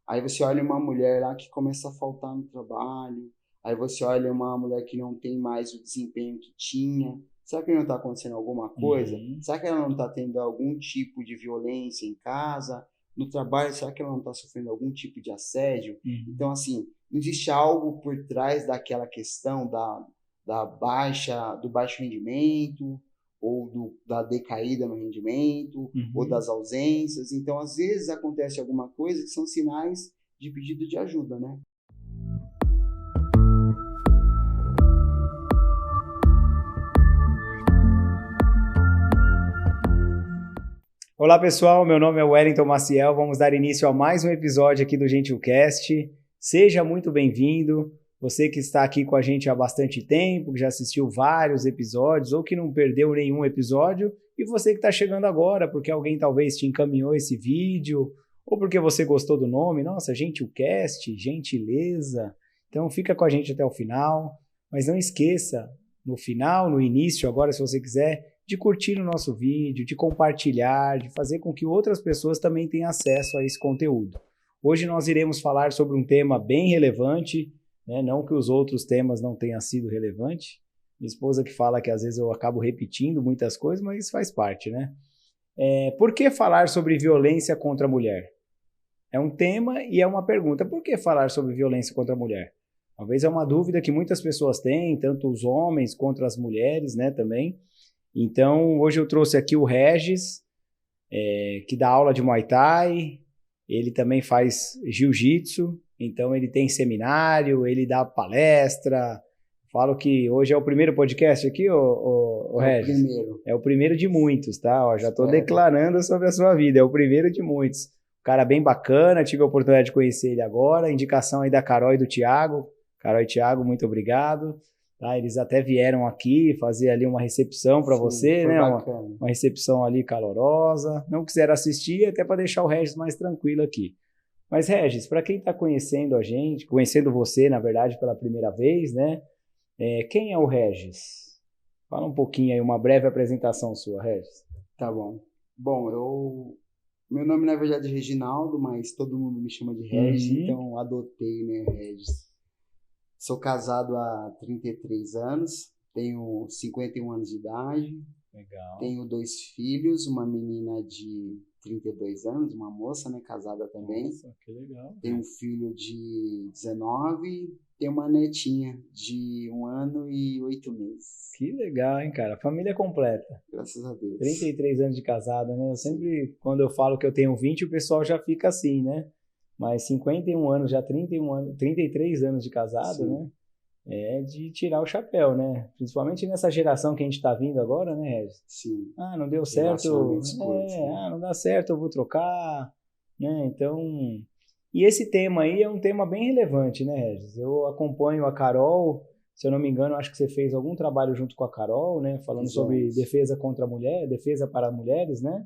Aí você olha uma mulher lá que começa a faltar no trabalho, aí você olha uma mulher que não tem mais o desempenho que tinha. Será que não está acontecendo alguma coisa? Uhum, Será que ela não está tendo algum tipo de violência em casa? No trabalho, será que ela não está sofrendo algum tipo de assédio? uhum. Então, assim, não existe algo por trás daquela questão do baixo rendimento, ou da decaída no rendimento, ou Uhum. das ausências. Então, às vezes acontece alguma coisa que são sinais de pedido de ajuda, né? Olá pessoal, meu nome é Wellington Maciel, vamos dar início a mais um episódio aqui do Gentilcast. Seja muito bem-vindo, você que está aqui com a gente há bastante tempo, que já assistiu vários episódios ou que não perdeu nenhum episódio, e você que está chegando agora porque alguém talvez te encaminhou esse vídeo, ou porque você gostou do nome, nossa, Gentilcast, gentileza. Então fica com a gente até o final, mas não esqueça, no final, no início, agora se você quiser, de curtir o nosso vídeo, de compartilhar, de fazer com que outras pessoas também tenham acesso a esse conteúdo. Hoje nós iremos falar sobre um tema bem relevante, né? Não que os outros temas não tenham sido relevantes. Minha esposa que fala que às vezes eu acabo repetindo muitas coisas, mas isso faz parte, né? Por que falar sobre violência contra a mulher? É um tema e é uma pergunta. Por que falar sobre violência contra a mulher? Talvez é uma dúvida que muitas pessoas têm, tanto os homens contra as mulheres, né, também. Então, hoje eu trouxe aqui o Regis, que dá aula de Muay Thai, ele também faz Jiu-Jitsu, então ele tem seminário, ele dá palestra. Falo que hoje é o primeiro podcast aqui, ô É o Regis. primeiro. É o primeiro de muitos, tá? Ó, já estou Espero. declarando sobre a sua vida, é o primeiro de muitos. Um cara bem bacana, tive a oportunidade de conhecer ele agora, indicação aí da Carol e do Thiago. Carol e Thiago, muito obrigado. Tá, eles até vieram aqui fazer ali uma recepção para Sim, você, foi né? bacana. Uma recepção ali calorosa. Não quiseram assistir, até para deixar o Regis mais tranquilo aqui. Mas, Regis, para quem está conhecendo a gente, conhecendo você, na verdade, pela primeira vez, né? Quem é o Regis? Fala um pouquinho aí, uma breve apresentação sua, Regis. Tá bom. Bom, meu nome na verdade é Reginaldo, mas todo mundo me chama de Regis, Uhum. então adotei, né, Regis. Sou casado há 33 anos, tenho 51 anos de idade, Legal. tenho dois filhos, uma menina de 32 anos, uma moça, né, casada também. Nossa, que legal. Tenho um filho de 19, tenho uma netinha de 1 ano e 8 meses. Que legal, hein, cara? Família completa. Graças a Deus. 33 anos de casada, né? Eu Sim, sempre, quando eu falo que eu tenho 20, o pessoal já fica assim, né? Mas 51 anos, já 31 anos, 33 anos de casado, sim, né? É de tirar o chapéu, né? Principalmente nessa geração que a gente está vindo agora, né, Regis? sim. Ah, não deu certo, Relacionamentos curtos, né? não dá certo, eu vou trocar, né? Então, e esse tema aí é um tema bem relevante, né, Regis? Eu acompanho a Carol, se eu não me engano, acho que você fez algum trabalho junto com a Carol, né? Falando sobre Fizemos. defesa contra a mulher, defesa para mulheres, né?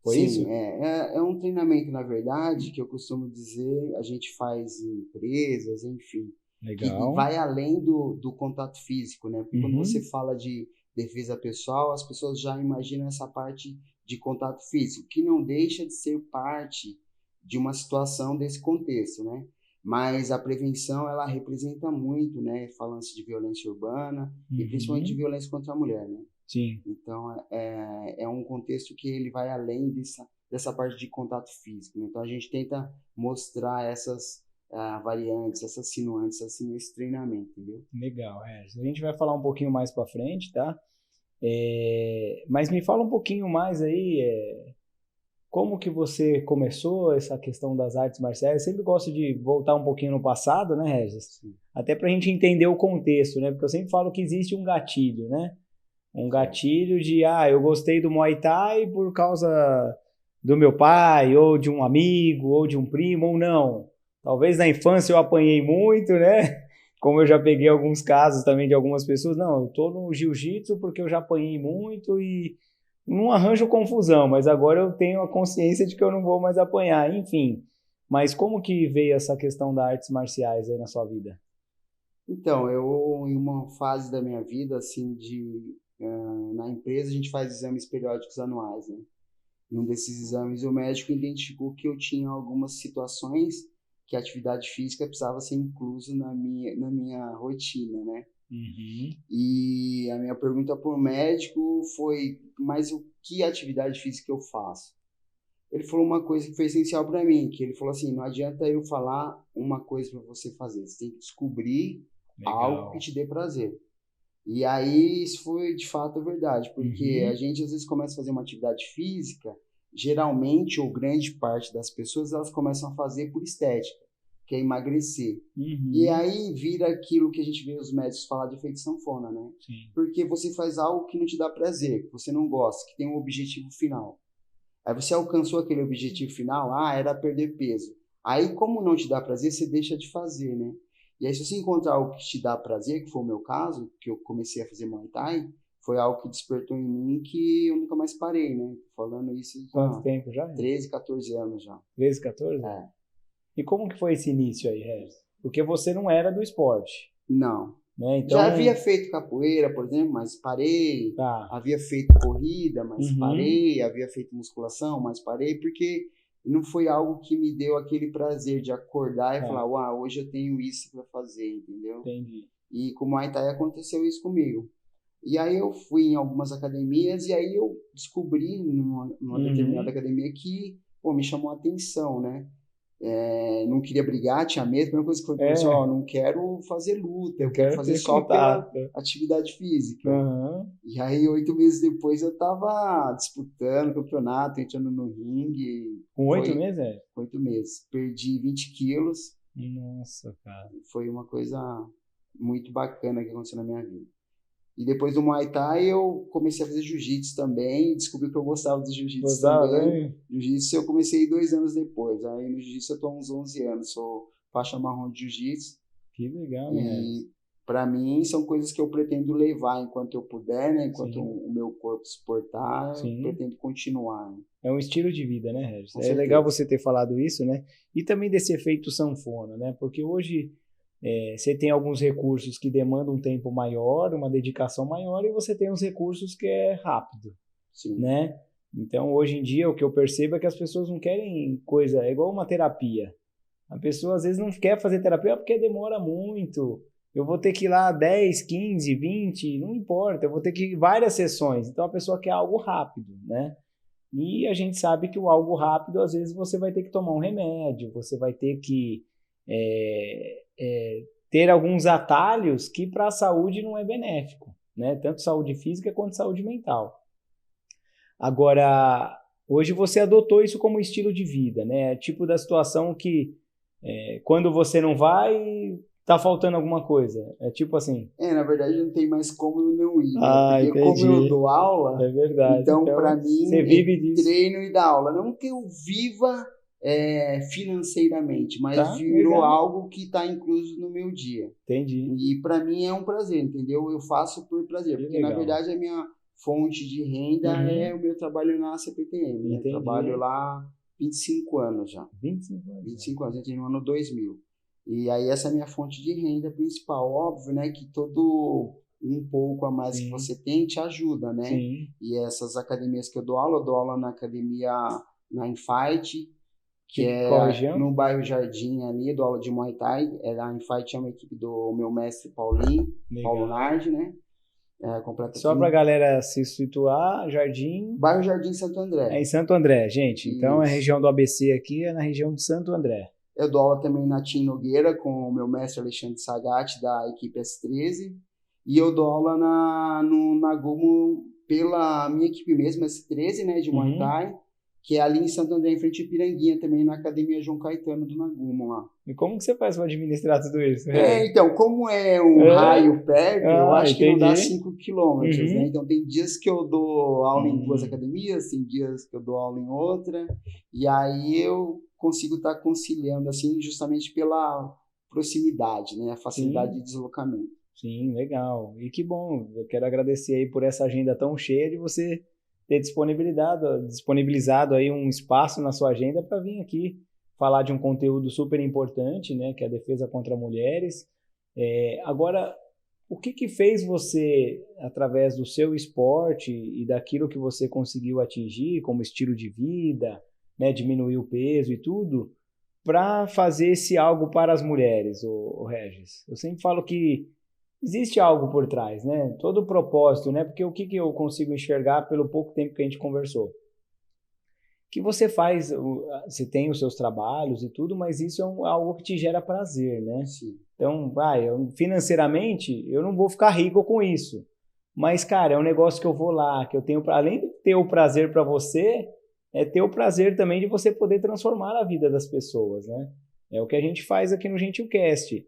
Foi Sim, isso? é um treinamento, na verdade, que eu costumo dizer, a gente faz em empresas, enfim, que Legal. vai além do contato físico, né? Porque quando você Uhum. fala de defesa pessoal, as pessoas já imaginam essa parte de contato físico, que não deixa de ser parte de uma situação desse contexto, né? Mas a prevenção, ela representa muito, né? Falando-se de violência urbana e principalmente de Uhum. violência contra a mulher, né? Sim. Então, é um contexto que ele vai além dessa parte de contato físico, né? Então, a gente tenta mostrar essas variantes, essas sinuantes, assim, nesse treinamento, entendeu? Legal, Regis. A gente vai falar um pouquinho mais para frente, tá? Mas me fala um pouquinho mais aí, como que você começou essa questão das artes marciais? Eu sempre gosto de voltar um pouquinho no passado, né, Regis? Sim, Até para a gente entender o contexto, né? Porque eu sempre falo que existe um gatilho, né? Um certo. gatilho de, eu gostei do Muay Thai por causa do meu pai, ou de um amigo, ou de um primo, ou não. Talvez na infância eu apanhei muito, né? Como eu já peguei alguns casos também de algumas pessoas, não, eu tô no jiu-jitsu porque eu já apanhei muito e não arranjo confusão, mas agora eu tenho a consciência de que eu não vou mais apanhar, enfim. Mas como que veio essa questão das artes marciais aí na sua vida? Então, eu, em uma fase da minha vida, assim, na empresa, a gente faz exames periódicos anuais, né? Em um desses exames, o médico identificou que eu tinha algumas situações que a atividade física precisava ser incluso na minha rotina, né? Uhum. E a minha pergunta para o médico foi, mas o que atividade física eu faço? Ele falou uma coisa que foi essencial para mim, que ele falou assim, não adianta eu falar uma coisa para você fazer, você tem que descobrir algo que te dê prazer. E aí isso foi de fato verdade, porque a gente às vezes começa a fazer uma atividade física, geralmente ou grande parte das pessoas elas começam a fazer por estética, que é emagrecer. E aí vira aquilo que a gente vê os médicos falar de efeito sanfona, né? Sim. Porque você faz algo que não te dá prazer, que você não gosta, que tem um objetivo final. Aí você alcançou aquele objetivo final, era perder peso. Aí, como não te dá prazer, você deixa de fazer, né? E aí, se você encontrar algo que te dá prazer, que foi o meu caso, que eu comecei a fazer Muay Thai, foi algo que despertou em mim que eu nunca mais parei, né? Falando isso Quanto tempo já? 13, 14 anos já. 13, 14? É. E como que foi esse início aí, Regis? Porque você não era do esporte. Não. Né? Então... Já havia feito capoeira, por exemplo, mas parei. Tá. Havia feito corrida, mas parei. Havia feito musculação, mas parei, porque não foi algo que me deu aquele prazer de acordar e falar, hoje eu tenho isso para fazer, entendeu? Entendi. E com o Muay Thai aconteceu isso comigo. E aí eu fui em algumas academias e aí eu descobri numa determinada academia que me chamou a atenção, né? Não queria brigar, tinha medo. A primeira coisa que foi assim, não quero fazer luta, eu quero fazer só pela atividade física. E aí 8 meses depois eu tava disputando campeonato, entrando no ringue. Com 8 meses, 8 meses. Perdi 20 quilos. Nossa, cara. Foi uma coisa muito bacana que aconteceu na minha vida. E depois do Muay Thai eu comecei a fazer jiu-jitsu também, descobri que eu gostava de jiu-jitsu também. Jiu-jitsu eu comecei 2 anos depois, aí no jiu-jitsu eu tô há uns 11 anos, sou faixa marrom de jiu-jitsu. Que legal, E para mim são coisas que eu pretendo levar enquanto eu puder, né? Enquanto o meu corpo suportar, eu pretendo continuar. Né? É um estilo de vida, né, Regis? É legal você ter falado isso, né? E também desse efeito sanfona, né? Porque hoje... você tem alguns recursos que demandam um tempo maior, uma dedicação maior, e você tem os recursos que é rápido, né? Então, hoje em dia, o que eu percebo é que as pessoas não querem coisa... É igual uma terapia. A pessoa, às vezes, não quer fazer terapia porque demora muito. Eu vou ter que ir lá 10, 15, 20, não importa. Eu vou ter que ir várias sessões. Então, a pessoa quer algo rápido, né? E a gente sabe que o algo rápido, às vezes, você vai ter que tomar um remédio, você vai ter que... ter alguns atalhos que para a saúde não é benéfico, né? Tanto saúde física quanto saúde mental. Agora, hoje você adotou isso como estilo de vida, né? Tipo da situação que quando você não vai, tá faltando alguma coisa. É tipo assim. Na verdade não tem mais como eu não ir, né? Porque entendi. Como eu dou aula, é verdade. Então para mim você vive disso. Treino e dar aula. Não que eu viva financeiramente, mas virou algo que está incluso no meu dia. Entendi. E para mim é um prazer, entendeu? Eu faço por prazer, porque na verdade a minha fonte de renda é o meu trabalho na CPTM. Né? Eu trabalho lá 25 anos já. 25 anos. 25 anos, entrei no ano 2000. E aí essa é a minha fonte de renda principal. Óbvio, né, que todo um pouco a mais que você tem te ajuda, né? Sim. E essas academias que eu dou aula na academia na Infight, que é no bairro Jardim ali, dou aula de Muay Thai. A Infight é uma equipe do meu mestre Paulinho, Paulo Nardi, né? Só para a galera se situar, Jardim... Bairro Jardim Santo André. É em Santo André, gente. Isso. Então, a região do ABC aqui é na região de Santo André. Eu dou aula também na Tim Nogueira com o meu mestre Alexandre Sagatti, da equipe S13. E eu dou aula no Nagumo pela minha equipe mesmo, S13, né, de Muay Thai, que é ali em Santo André, em frente a Piranguinha, também na Academia João Caetano do Nagumo lá. E como que você faz para administrar tudo isso? Então, como é um raio perto, eu acho que não dá 5 quilômetros, né? Então, tem dias que eu dou aula em 2 academias, tem dias que eu dou aula em outra, e aí eu consigo estar conciliando, assim, justamente pela proximidade, né? A facilidade de deslocamento. Sim, legal. E que bom, eu quero agradecer aí por essa agenda tão cheia de você ter disponibilizado aí um espaço na sua agenda para vir aqui falar de um conteúdo super importante, né, que é a defesa contra mulheres. Agora, o que fez você, através do seu esporte e daquilo que você conseguiu atingir como estilo de vida, né, diminuir o peso e tudo, para fazer esse algo para as mulheres, o Regis? Eu sempre falo que existe algo por trás, né? Todo o propósito, né? Porque o que eu consigo enxergar pelo pouco tempo que a gente conversou? Que você faz, você tem os seus trabalhos e tudo, mas isso é algo que te gera prazer, né? Sim. Então, financeiramente, eu não vou ficar rico com isso. Mas, cara, é um negócio que eu vou lá, que eu tenho, além de ter o prazer para você, é ter o prazer também de você poder transformar a vida das pessoas, né? É o que a gente faz aqui no GentilCast.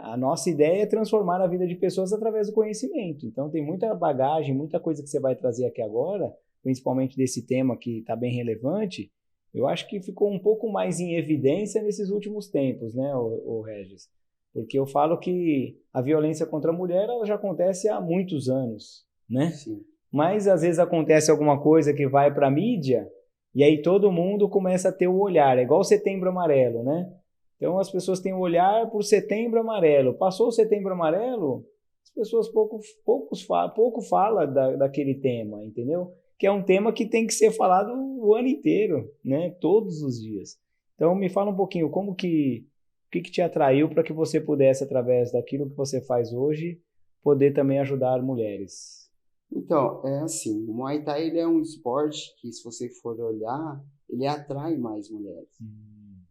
A nossa ideia é transformar a vida de pessoas através do conhecimento. Então, tem muita bagagem, muita coisa que você vai trazer aqui agora, principalmente desse tema que está bem relevante. Eu acho que ficou um pouco mais em evidência nesses últimos tempos, né, o Regis? Porque eu falo que a violência contra a mulher ela já acontece há muitos anos, né? Sim. Mas às vezes acontece alguma coisa que vai para a mídia e aí todo mundo começa a ter o olhar, é igual o Setembro Amarelo, né? Então as pessoas têm o olhar por Setembro Amarelo. Passou o Setembro Amarelo, as pessoas pouco falam daquele tema, entendeu? Que é um tema que tem que ser falado o ano inteiro, né? Todos os dias. Então me fala um pouquinho o que te atraiu para que você pudesse, através daquilo que você faz hoje, poder também ajudar mulheres? Então, é assim, o Muay Thai ele é um esporte que, se você for olhar, ele atrai mais mulheres,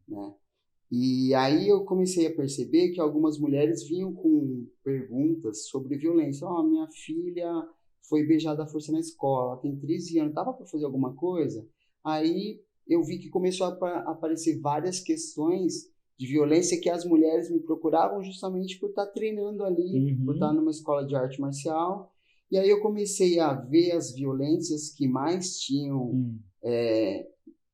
né? E aí eu comecei a perceber que algumas mulheres vinham com perguntas sobre violência. Ó, minha filha foi beijada à força na escola, tem 13 anos, dava para fazer alguma coisa? Aí eu vi que começou a aparecer várias questões de violência que as mulheres me procuravam justamente por estar treinando ali, por estar numa escola de arte marcial. E aí eu comecei a ver as violências que mais tinham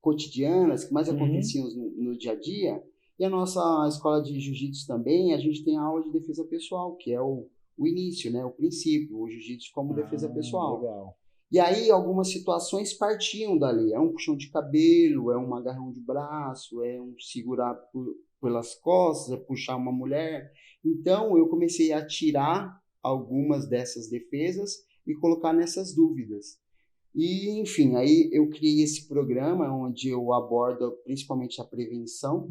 cotidianas, que mais aconteciam no dia a dia. E a nossa escola de jiu-jitsu também, a gente tem a aula de defesa pessoal, que é o início, né? O princípio, o jiu-jitsu como defesa pessoal. Legal. E aí algumas situações partiam dali. É um puxão de cabelo, é um agarrão de braço, é um segurar pelas costas, é puxar uma mulher. Então eu comecei a tirar algumas dessas defesas e colocar nessas dúvidas. E, enfim, aí eu criei esse programa onde eu abordo principalmente a prevenção,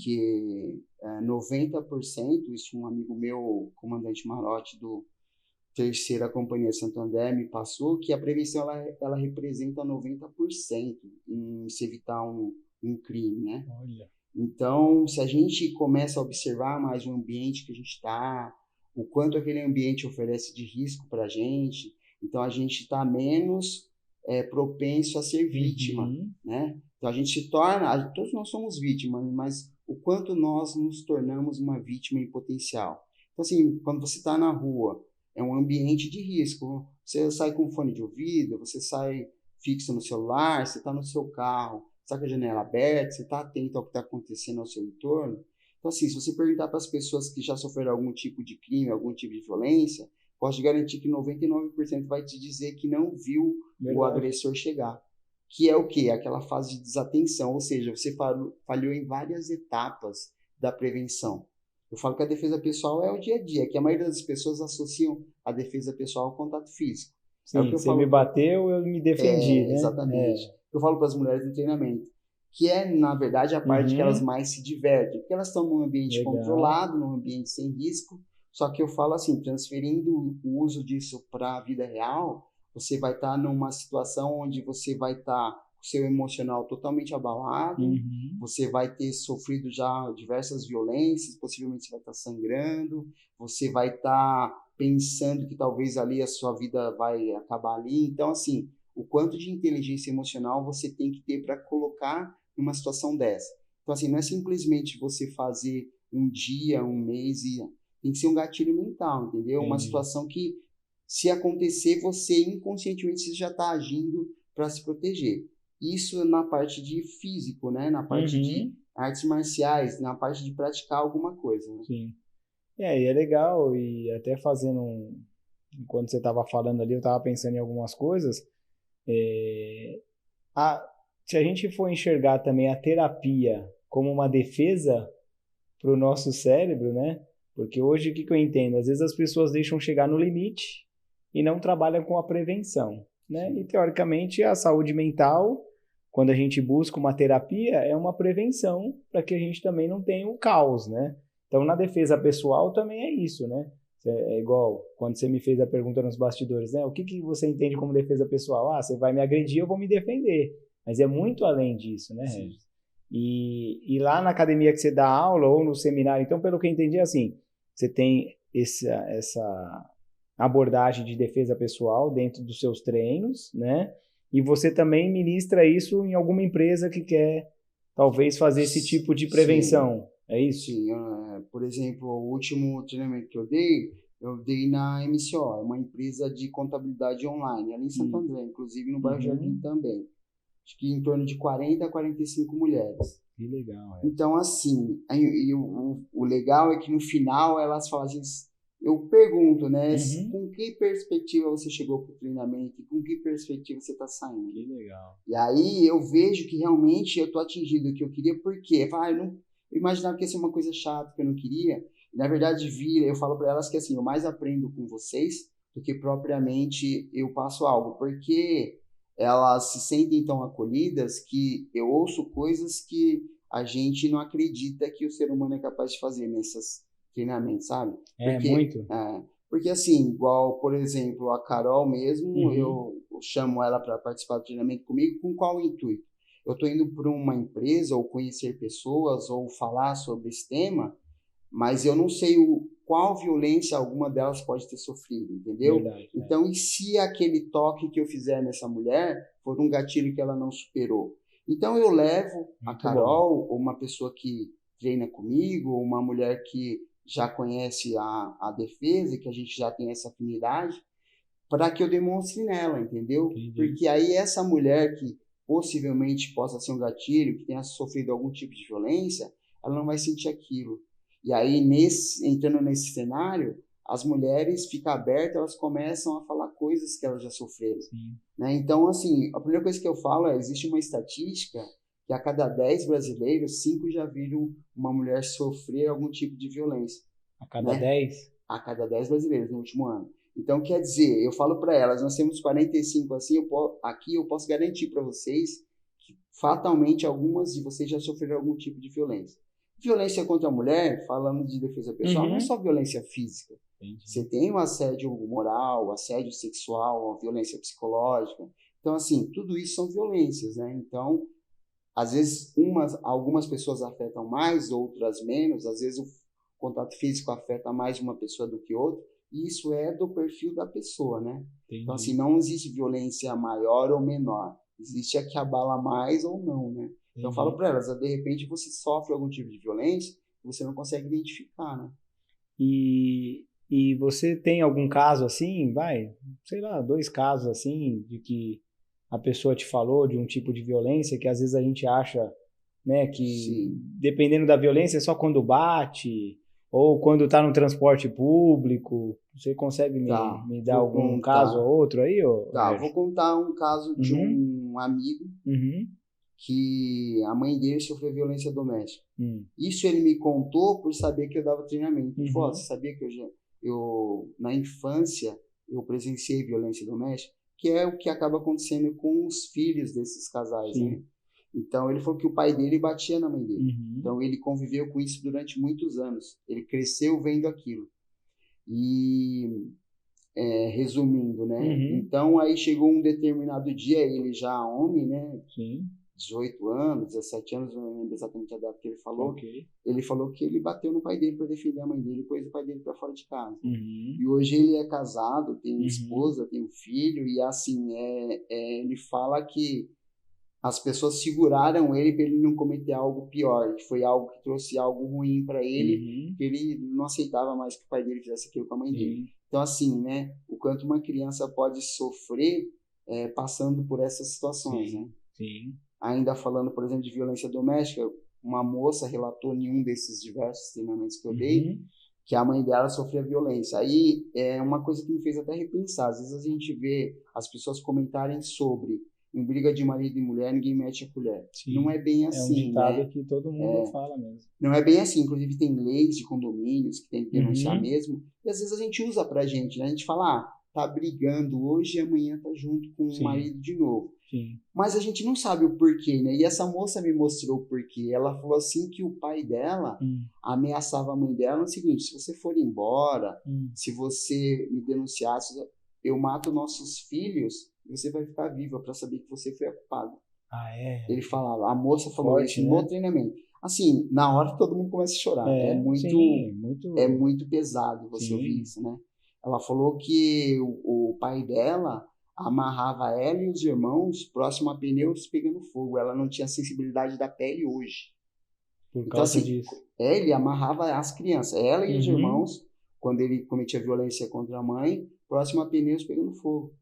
que é 90%, isso um amigo meu, comandante Marotti do Terceira Companhia Santo André, me passou, que a prevenção ela representa 90% em se evitar um crime, né? Olha. Então, se a gente começa a observar mais o ambiente que a gente está, o quanto aquele ambiente oferece de risco para a gente, então a gente está menos propenso a ser vítima, né? Então a gente se torna, todos nós somos vítimas, mas o quanto nós nos tornamos uma vítima em potencial. Então assim, quando você está na rua, é um ambiente de risco. Você sai com fone de ouvido, você sai fixo no celular, você está no seu carro, está com a janela aberta, você está atento ao que está acontecendo ao seu entorno. Então assim, se você perguntar para as pessoas que já sofreram algum tipo de crime, algum tipo de violência, posso te garantir que 99% vai te dizer que não viu o agressor chegar. Que é o quê? Aquela fase de desatenção, ou seja, você falhou em várias etapas da prevenção. Eu falo que a defesa pessoal é o dia a dia, que a maioria das pessoas associam a defesa pessoal ao contato físico. Sim, o que você me bateu, eu me defendi, né? Exatamente. Eu falo para as mulheres no treinamento, que é, na verdade, a parte que elas mais se divertem, porque elas estão num ambiente controlado, num ambiente sem risco. Só que eu falo assim, transferindo o uso disso para a vida real, você vai estar numa situação onde você vai estar com o seu emocional totalmente abalado, você vai ter sofrido já diversas violências, possivelmente você vai estar sangrando, você vai estar pensando que talvez ali a sua vida vai acabar ali. Então, assim, o quanto de inteligência emocional você tem que ter para colocar numa situação dessa. Então, assim, não é simplesmente você fazer um dia, um mês e... Tem que ser um gatilho mental, entendeu? Uma situação que, se acontecer, você inconscientemente você já está agindo para se proteger. Isso na parte de físico, né? Na parte de artes marciais, na parte de praticar alguma coisa. Né? Sim. E é legal, e até fazendo enquanto você estava falando ali, eu estava pensando em algumas coisas. Se a gente for enxergar também a terapia como uma defesa para o nosso cérebro, né? Porque hoje, o que eu entendo? Às vezes as pessoas deixam chegar no limite e não trabalham com a prevenção, né? E, teoricamente, a saúde mental quando a gente busca uma terapia, é uma prevenção para que a gente também não tenha um caos, né? Então, na defesa pessoal também é isso, né? É igual quando você me fez a pergunta nos bastidores, né? O que você entende como defesa pessoal? Ah, você vai me agredir, eu vou me defender. Mas é muito além disso, né, Regis? E lá na academia que você dá aula ou no seminário, então, pelo que eu entendi, assim, você tem essa abordagem de defesa pessoal dentro dos seus treinos, né? E você também ministra isso em alguma empresa que quer, talvez, fazer esse tipo de prevenção. É isso? Sim. Por exemplo, o último treinamento que eu dei na MCO, uma empresa de contabilidade online, ali em Santo André, inclusive no bairro Jardim também. Acho que em torno de 40 a 45 mulheres. Que legal. Então, assim, o legal é que no final elas falam assim, eu pergunto, né, com que perspectiva você chegou para o treinamento e com que perspectiva você está saindo. Que legal. E aí eu vejo que realmente eu estou atingindo o que eu queria, porque eu imaginava que ia ser uma coisa chata, que eu não queria. E, na verdade, eu falo para elas que assim, eu mais aprendo com vocês do que propriamente eu passo algo, porque elas se sentem tão acolhidas que eu ouço coisas que a gente não acredita que o ser humano é capaz de fazer nesses treinamentos, sabe? Muito. Porque assim, igual, por exemplo, a Carol mesmo, eu chamo ela para participar do treinamento comigo, com qual intuito? Eu estou indo para uma empresa ou conhecer pessoas ou falar sobre esse tema, mas eu não sei qual violência alguma delas pode ter sofrido, entendeu? Verdade, então, e se aquele toque que eu fizer nessa mulher for um gatilho que ela não superou? Então, eu levo a Carol, ou uma pessoa que treina comigo, ou uma mulher que já conhece a defesa, que a gente já tem essa afinidade, para que eu demonstre nela, entendeu? Porque aí essa mulher que possivelmente possa ser um gatilho, que tenha sofrido algum tipo de violência, ela não vai sentir aquilo. E aí, entrando nesse cenário, as mulheres ficam abertas, elas começam a falar coisas que elas já sofreram. Né? Então, assim, a primeira coisa que eu falo existe uma estatística que a cada 10 brasileiros, 5 já viram uma mulher sofrer algum tipo de violência. A cada 10? A cada 10 brasileiros no último ano. Então, quer dizer, eu falo para elas, nós temos 45 assim, aqui eu posso garantir para vocês que fatalmente algumas de vocês já sofreram algum tipo de violência. Violência contra a mulher, falando de defesa pessoal, não é só violência física. Você tem um assédio moral, assédio sexual, uma violência psicológica. Então, assim, tudo isso são violências, né? Então, às vezes, algumas pessoas afetam mais, outras menos. Às vezes, o contato físico afeta mais uma pessoa do que outra. E isso é do perfil da pessoa, né? Então, assim, não existe violência maior ou menor. Existe a que abala mais ou não, né? Então, eu falo para elas, de repente você sofre algum tipo de violência que você não consegue identificar, né? E você tem algum caso assim, sei lá, 2 casos assim, de que a pessoa te falou de um tipo de violência que às vezes a gente acha, né, que dependendo da violência é só quando bate ou quando tá no transporte público. Você consegue me dar algum caso ou outro aí? Vou contar um caso de um amigo que a mãe dele sofreu violência doméstica. Isso ele me contou por saber que eu dava treinamento. Ele falou, você sabia que eu na infância eu presenciei violência doméstica? Que é o que acaba acontecendo com os filhos desses casais, né? Então ele falou que o pai dele batia na mãe dele. Então ele conviveu com isso durante muitos anos. Ele cresceu vendo aquilo. E resumindo, né? Então aí chegou um determinado dia, ele já homem, né? 18 anos, 17 anos, não lembro exatamente a data que ele falou. Ele falou que ele bateu no pai dele para defender a mãe dele, pôs o pai dele para fora de casa. E hoje ele é casado, tem uma esposa, tem um filho, e assim, ele fala que as pessoas seguraram ele para ele não cometer algo pior, que foi algo que trouxe algo ruim para ele, que ele não aceitava mais que o pai dele fizesse aquilo com a mãe dele. Então, assim, né, o quanto uma criança pode sofrer passando por essas situações, né? Ainda falando, por exemplo, de violência doméstica, uma moça relatou em um desses diversos treinamentos que eu dei, que a mãe dela sofria violência. Aí é uma coisa que me fez até repensar. Às vezes a gente vê as pessoas comentarem sobre em briga de marido e mulher, ninguém mete a colher. Não é bem assim, é um ditado, né? Que todo mundo fala mesmo. Não é bem assim. Inclusive tem leis de condomínios que tem que denunciar mesmo. E às vezes a gente usa pra gente, né? A gente fala, tá brigando hoje e amanhã tá junto com o marido de novo. Sim. Mas a gente não sabe o porquê, né? E essa moça me mostrou o porquê. Ela falou assim que o pai dela ameaçava a mãe dela no seguinte: se você for embora, se você me denunciasse, eu mato nossos filhos e você vai ficar viva para saber que você foi a culpada. Ah, é? Ele falava, a moça falou Forte, isso né? no treinamento. Assim, na hora todo mundo começa a chorar. Sim, É muito pesado você ouvir isso, né? Ela falou que o pai dela amarrava ela e os irmãos próximo a pneus pegando fogo. Ela não tinha sensibilidade da pele hoje. Por Então, causa assim, disso. ele amarrava as crianças, ela e os irmãos, quando ele cometia violência contra a mãe, próximo a pneus pegando fogo.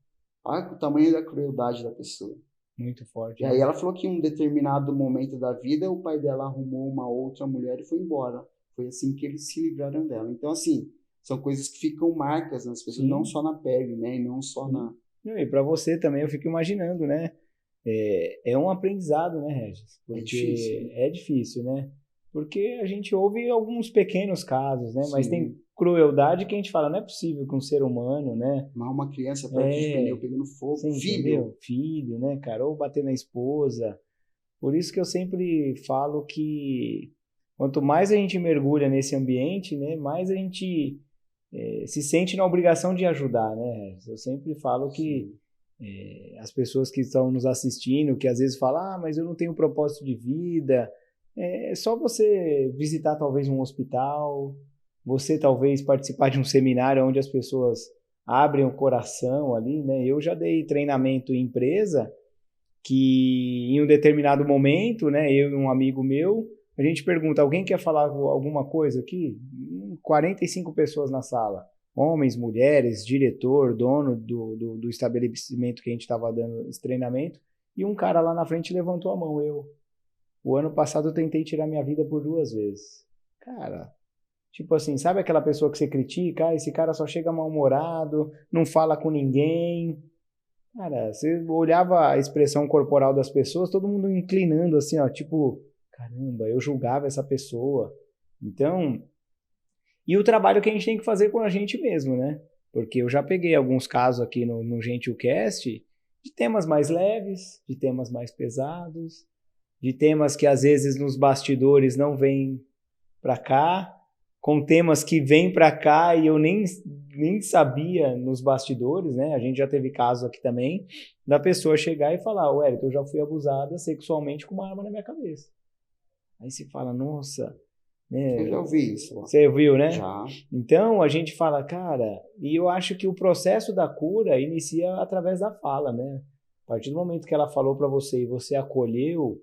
Olha o tamanho da crueldade da pessoa. Muito forte. E aí ela falou que em um determinado momento da vida, o pai dela arrumou uma outra mulher e foi embora. Foi assim que eles se livraram dela. Então, assim, são coisas que ficam marcas nas pessoas, não só na pele, né? E não só na... E para você também, eu fico imaginando, né? É um aprendizado, né, Regis? Porque é difícil, né? Porque a gente ouve alguns pequenos casos, né? Mas tem crueldade que a gente fala, não é possível que um ser humano, né? Mas uma criança perto de pneu pegando fogo, filho, né, cara? Ou bater na esposa. Por isso que eu sempre falo que quanto mais a gente mergulha nesse ambiente, né? Mais a gente se sente na obrigação de ajudar, né? Eu sempre falo que as pessoas que estão nos assistindo, que às vezes falam, mas eu não tenho propósito de vida, é só você visitar talvez um hospital, você talvez participar de um seminário onde as pessoas abrem o coração ali, né? Eu já dei treinamento em empresa que em um determinado momento, né, eu e um amigo meu, a gente pergunta, alguém quer falar alguma coisa aqui? 45 pessoas na sala. Homens, mulheres, diretor, dono do estabelecimento que a gente estava dando esse treinamento. E um cara lá na frente levantou a mão. O ano passado eu tentei tirar minha vida por 2 vezes. Cara, tipo assim, sabe aquela pessoa que você critica? Ah, esse cara só chega mal-humorado, não fala com ninguém. Cara, você olhava a expressão corporal das pessoas, todo mundo inclinando assim, ó, tipo, caramba, eu julgava essa pessoa. Então, e o trabalho que a gente tem que fazer com a gente mesmo, né? Porque eu já peguei alguns casos aqui no GentilCast de temas mais leves, de temas mais pesados, de temas que às vezes nos bastidores não vêm pra cá, com temas que vêm pra cá e eu nem sabia nos bastidores, né? A gente já teve casos aqui também da pessoa chegar e falar, Wellington, eu já fui abusada sexualmente com uma arma na minha cabeça. Aí você fala, nossa... Eu já ouvi isso. Você viu, né? Já. Então, a gente fala, cara, e eu acho que o processo da cura inicia através da fala, né? A partir do momento que ela falou para você e você acolheu,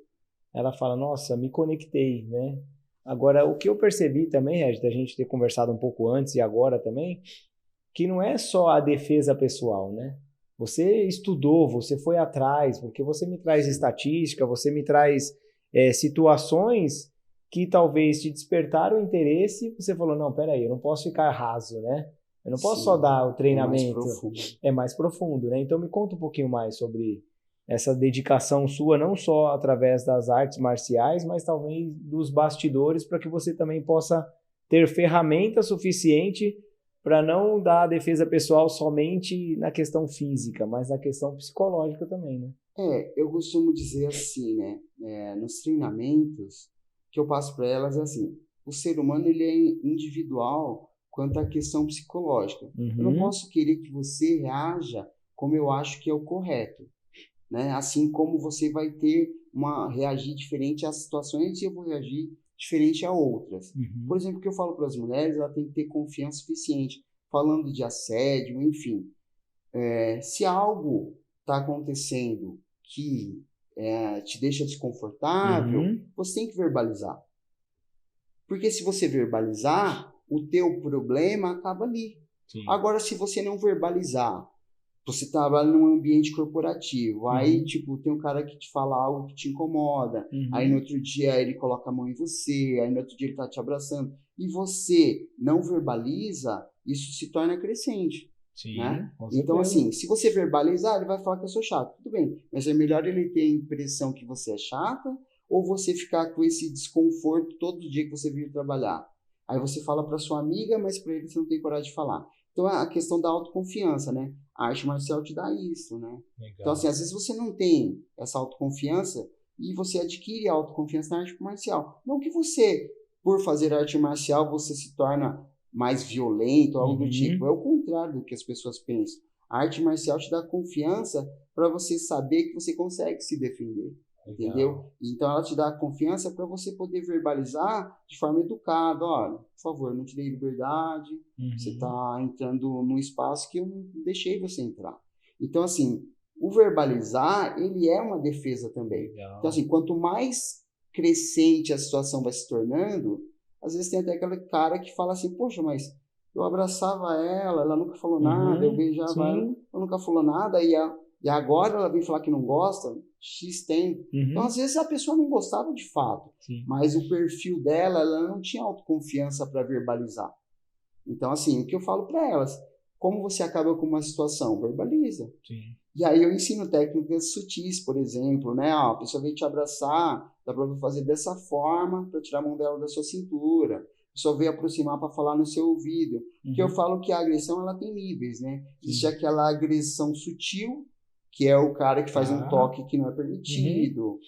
ela fala, nossa, me conectei, né? Agora, o que eu percebi também, Regis, da gente ter conversado um pouco antes e agora também, que não é só a defesa pessoal, né? Você estudou, você foi atrás, porque você me traz estatística, você me traz situações que talvez te despertaram o interesse e você falou, não, peraí, eu não posso ficar raso, né? Eu não posso só dar o treinamento. É mais profundo, né? Então me conta um pouquinho mais sobre essa dedicação sua, não só através das artes marciais, mas talvez dos bastidores, para que você também possa ter ferramenta suficiente para não dar a defesa pessoal somente na questão física, mas na questão psicológica também, né? Eu costumo dizer assim, né? Nos treinamentos, que eu passo para elas é assim, o ser humano ele é individual quanto à questão psicológica. Eu não posso querer que você reaja como eu acho que é o correto, né? Assim como você vai reagir diferente às situações e eu vou reagir diferente a outras. Por exemplo, o que eu falo para as mulheres, ela tem que ter confiança suficiente, falando de assédio, enfim. Se algo está acontecendo que te deixa desconfortável, você tem que verbalizar. Porque se você verbalizar, o teu problema acaba ali. Sim. Agora, se você não verbalizar, você trabalha num ambiente corporativo, aí, tipo, tem um cara que te fala algo que te incomoda, aí no outro dia ele coloca a mão em você, aí no outro dia ele tá te abraçando, e você não verbaliza, isso se torna crescente. Sim, né? Então, assim, se você verbalizar, ele vai falar que eu sou chato. Tudo bem, mas é melhor ele ter a impressão que você é chata ou você ficar com esse desconforto todo dia que você vir trabalhar. Aí você fala para sua amiga, mas para ele você não tem coragem de falar. Então, é a questão da autoconfiança, né? A arte marcial te dá isso, né? Legal. Então, assim, às vezes você não tem essa autoconfiança e você adquire a autoconfiança na arte marcial. Não que você, por fazer arte marcial, você se torna mais violento ou algo do tipo. É o contrário do que as pessoas pensam. A arte marcial te dá confiança para você saber que você consegue se defender. Entendeu? Então ela te dá confiança para você poder verbalizar de forma educada. Olha, por favor, não te dei liberdade, você está entrando num espaço que eu não deixei você entrar. Então, assim, o verbalizar, ele é uma defesa também. Legal. Então, assim, quanto mais crescente a situação vai se tornando, às vezes tem até aquele cara que fala assim, poxa, mas eu abraçava ela, ela nunca falou nada, eu beijava ela, ela nunca falou nada, e agora ela vem falar que não gosta, X tempo. Então, às vezes, a pessoa não gostava de fato, mas o perfil dela, ela não tinha autoconfiança para verbalizar. Então, assim, o que eu falo para elas, como você acaba com uma situação? Verbaliza. Sim. E aí eu ensino técnicas sutis, por exemplo, né? A pessoa vem te abraçar, dá para fazer dessa forma para tirar a mão dela da sua cintura. A pessoa veio aproximar para falar no seu ouvido. Porque eu falo que a agressão, ela tem níveis, né? Existe aquela agressão sutil, que é o cara que faz um toque que não é permitido,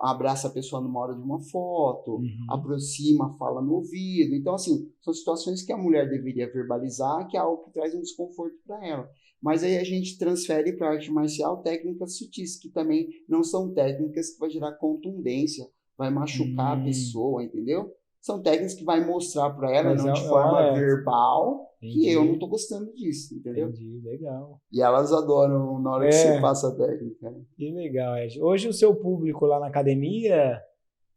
abraça a pessoa numa hora de uma foto, aproxima, fala no ouvido. Então, assim, são situações que a mulher deveria verbalizar, que é algo que traz um desconforto para ela. Mas aí a gente transfere para a arte marcial técnicas sutis, que também não são técnicas que vai gerar contundência, vai machucar a pessoa, entendeu? São técnicas que vai mostrar para ela, não de forma verbal, que eu não estou gostando disso, entendeu? Entendi, legal. E elas adoram na hora que você passa a técnica. Né? Que legal, Ed. Hoje o seu público lá na academia,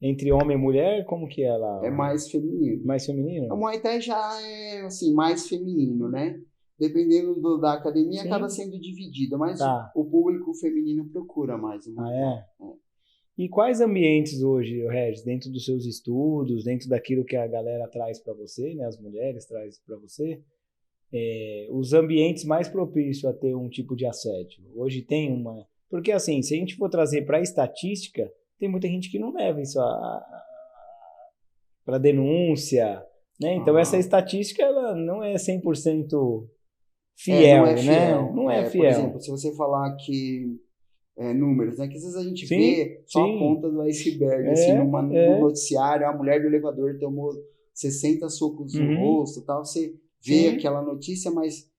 entre homem e mulher, como que é lá? É mais feminino. Mais feminino? O Muay Thai já é, assim, mais feminino, né? Dependendo da academia, acaba sendo dividida, mas o público feminino procura mais. E quais ambientes hoje, Regis, dentro dos seus estudos, dentro daquilo que a galera traz para você, né, as mulheres trazem para você, os ambientes mais propícios a ter um tipo de assédio? Hoje tem uma... Porque, assim, se a gente for trazer para a estatística, tem muita gente que não leva isso para denúncia, né? Então, essa estatística ela não é 100% fiel, né? Não é fiel. Por exemplo, se você falar que números, né? Que às vezes a gente vê só a ponta do iceberg, assim, no noticiário, a mulher do elevador tomou 60 socos no rosto e tal, você vê aquela notícia, mas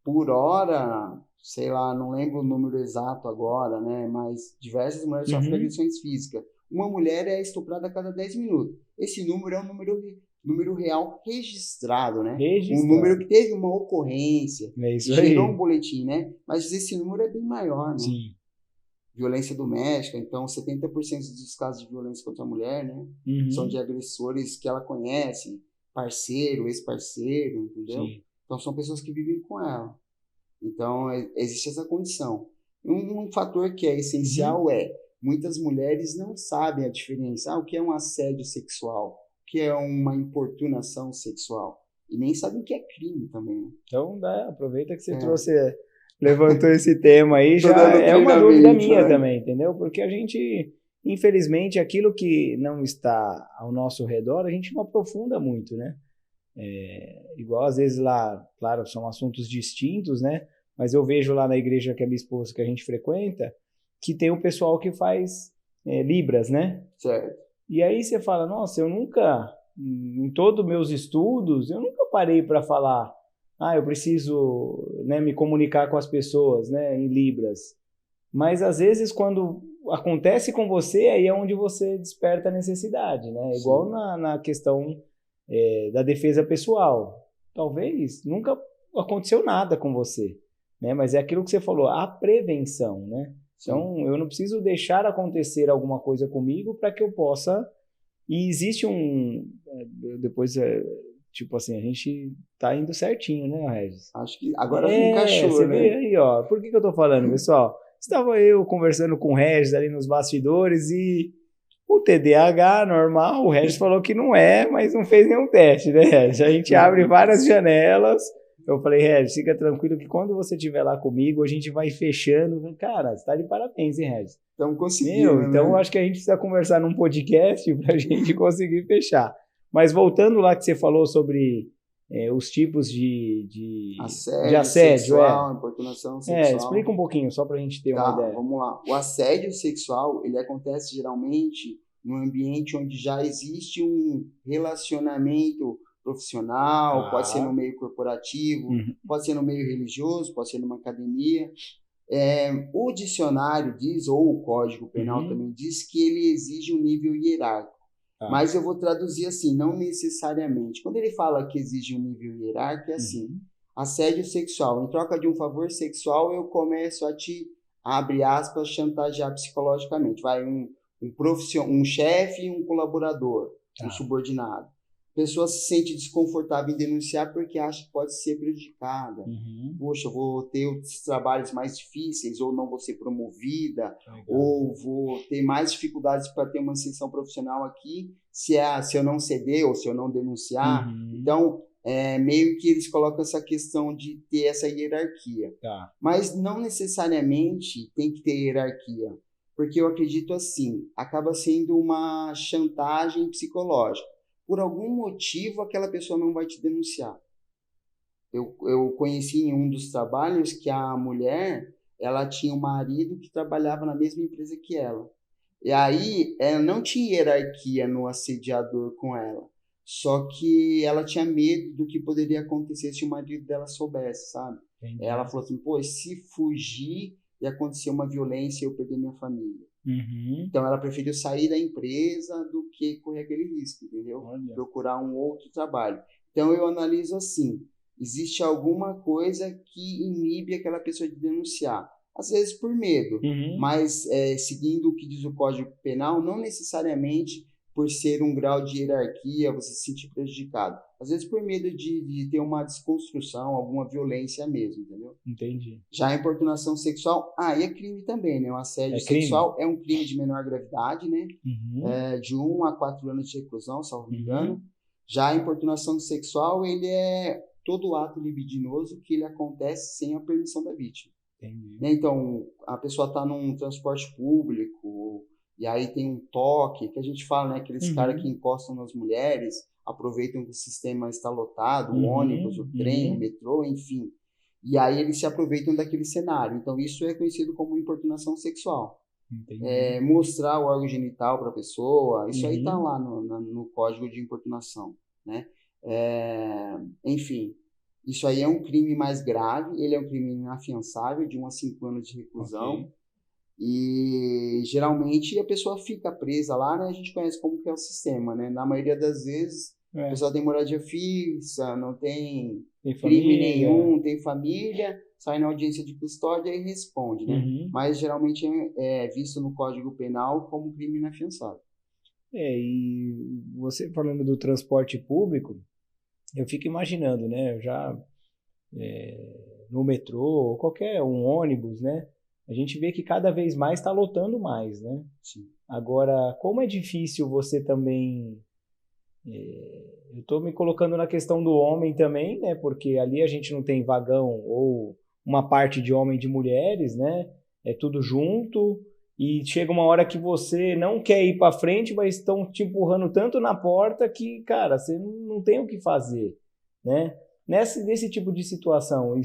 por hora, sei lá, não lembro o número exato agora, né? Mas diversas mulheres sofrem agressões físicas. Uma mulher é estuprada a cada 10 minutos. Esse número é um número real registrado, né? Um número que teve uma ocorrência, gerou um boletim, né? Mas esse número é bem maior, né? Sim. Violência doméstica, então 70% dos casos de violência contra a mulher, né? São de agressores que ela conhece, parceiro, ex-parceiro, entendeu? Sim. Então são pessoas que vivem com ela. Então existe essa condição. Um fator que é essencial muitas mulheres não sabem a diferença. O que é um assédio sexual? Que é uma importunação sexual. E nem sabem que é crime também. Né? Então, aproveita que você levantou esse tema aí, já é uma dúvida minha também, entendeu? Porque a gente, infelizmente, aquilo que não está ao nosso redor, a gente não aprofunda muito, né? Igual às vezes lá, claro, são assuntos distintos, né? Mas eu vejo lá na igreja que a minha esposa, que a gente frequenta, que tem o pessoal que faz Libras, né? Certo. E aí você fala, nossa, eu nunca, em todos meus estudos, eu nunca parei para falar, eu preciso, né, me comunicar com as pessoas, né, em Libras. Mas às vezes quando acontece com você, aí é onde você desperta a necessidade, né? Igual na questão da defesa pessoal. Talvez nunca aconteceu nada com você, né? Mas é aquilo que você falou, a prevenção, né? Então, eu não preciso deixar acontecer alguma coisa comigo para que eu possa... E existe depois, tipo assim, a gente tá indo certinho, né, Regis? Acho que agora encaixou, você né? Vê aí, ó. Por que eu tô falando, pessoal? Estava eu conversando com o Regis ali nos bastidores e o TDAH normal, o Regis falou que não mas não fez nenhum teste, né, Regis? A gente abre várias janelas... Eu falei, Regis, fica tranquilo que quando você estiver lá comigo, a gente vai fechando. Cara, você tá de parabéns, hein, Regis? Estamos conseguindo, então, acho que a gente precisa conversar num podcast pra gente conseguir fechar. Mas voltando lá que você falou sobre os tipos de assédio sexual, importunação sexual. Explica um pouquinho, só para a gente ter uma ideia. Vamos lá. O assédio sexual, ele acontece geralmente num ambiente onde já existe um relacionamento profissional, pode ser no meio corporativo, pode ser no meio religioso, pode ser numa academia. O dicionário diz, ou o Código Penal também diz, que ele exige um nível hierárquico. Mas eu vou traduzir assim, não necessariamente. Quando ele fala que exige um nível hierárquico, é assim, assédio sexual. Em troca de um favor sexual, eu começo a te, abre aspas, chantagear psicologicamente. Vai um chefe e um colaborador, um subordinado. A pessoa se sente desconfortável em denunciar porque acha que pode ser prejudicada. Poxa, eu vou ter os trabalhos mais difíceis, ou não vou ser promovida, ou vou ter mais dificuldades para ter uma ascensão profissional aqui se eu não ceder ou se eu não denunciar. Então, meio que eles colocam essa questão de ter essa hierarquia. Mas não necessariamente tem que ter hierarquia, porque eu acredito assim, acaba sendo uma chantagem psicológica. Por algum motivo, aquela pessoa não vai te denunciar. Eu conheci em um dos trabalhos que a mulher, ela tinha um marido que trabalhava na mesma empresa que ela. E aí, ela não tinha hierarquia no assediador com ela. Só que ela tinha medo do que poderia acontecer se o marido dela soubesse, sabe? Entendi. Ela falou assim, pô, se fugir e acontecer uma violência, eu perder minha família. Então, ela preferiu sair da empresa do que correr aquele risco, entendeu? Olha. Procurar um outro trabalho. Então, eu analiso assim, existe alguma coisa que inibe aquela pessoa de denunciar. Às vezes por medo, mas seguindo o que diz o Código Penal, não necessariamente por ser um grau de hierarquia você se sentir prejudicado. Às vezes por medo de ter uma desconstrução, alguma violência mesmo, entendeu? Entendi. Já a importunação sexual, e é crime também, né? O assédio sexual é um crime de menor gravidade, né? De 1 a 4 anos de reclusão, salvo me engano. Já a importunação sexual, ele é todo ato libidinoso que ele acontece sem a permissão da vítima. Entendi. Então, a pessoa está num transporte público, e aí tem um toque, que a gente fala, né? Aqueles caras que encostam nas mulheres, aproveitam que o sistema está lotado, o ônibus, o trem, o metrô, enfim. E aí eles se aproveitam daquele cenário. Então, isso é conhecido como importunação sexual. Mostrar o órgão genital para a pessoa, isso aí está lá no Código de Importunação, né? Enfim, isso aí é um crime mais grave, ele é um crime inafiançável, de 1 a 5 anos de reclusão. E geralmente a pessoa fica presa lá, né? A gente conhece como que é o sistema, né? Na maioria das vezes, a pessoa tem moradia fixa, não tem crime nenhum, tem família, sai na audiência de custódia e responde, né? Mas geralmente é visto no Código Penal como crime inafiançável. E você falando do transporte público, eu fico imaginando, né? Eu já no metrô, ou qualquer ônibus, né? A gente vê que cada vez mais está lotando mais, né? Sim. Agora, como é difícil você também... eu estou me colocando na questão do homem também, né? Porque ali a gente não tem vagão ou uma parte de homem e de mulheres, né? É tudo junto e chega uma hora que você não quer ir para frente, mas estão te empurrando tanto na porta que, cara, você não tem o que fazer, né? Nesse tipo de situação,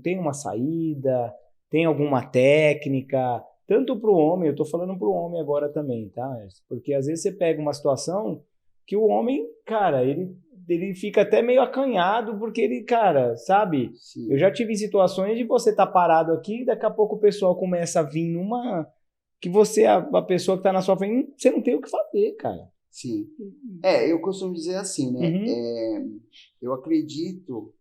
tem uma saída... Tem alguma técnica, tanto para o homem, eu estou falando para o homem agora também, tá? Porque às vezes você pega uma situação que o homem, cara, ele fica até meio acanhado, porque ele, cara, sabe? Sim. Eu já tive situações de você estar parado aqui e daqui a pouco o pessoal começa a vir numa... que você, a pessoa que está na sua frente, você não tem o que fazer, cara. Sim. Eu costumo dizer assim, né? Eu acredito...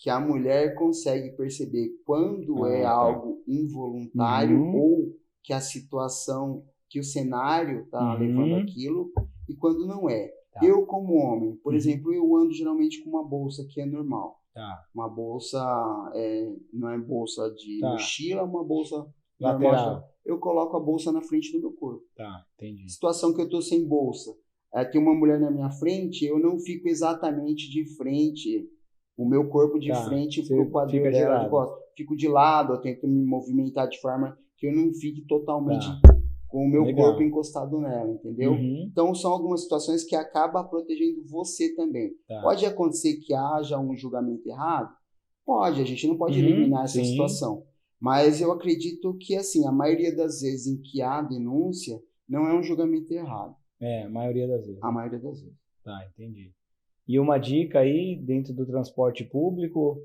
que a mulher consegue perceber quando é algo involuntário ou que a situação, que o cenário está levando aquilo e quando não é. Eu, como homem, por exemplo, eu ando geralmente com uma bolsa que é normal. Uma bolsa, não é bolsa de mochila, é uma bolsa lateral. Normal. Eu coloco a bolsa na frente do meu corpo. Entendi. Situação que eu estou sem bolsa. Tem uma mulher na minha frente, eu não fico exatamente de frente... O meu corpo de frente pro quadril dela de costas. Fico de lado, eu tento me movimentar de forma que eu não fique totalmente com o meu Legal. corpo encostado nela, entendeu? Uhum. Então, são algumas situações que acabam protegendo você também. Tá. Pode acontecer que haja um julgamento errado? Pode, a gente não pode Uhum, eliminar essa sim. situação. Mas eu acredito que, assim, a maioria das vezes em que há denúncia, não é um julgamento errado. A maioria das vezes. A maioria das vezes. Tá, entendi. E uma dica aí, dentro do transporte público,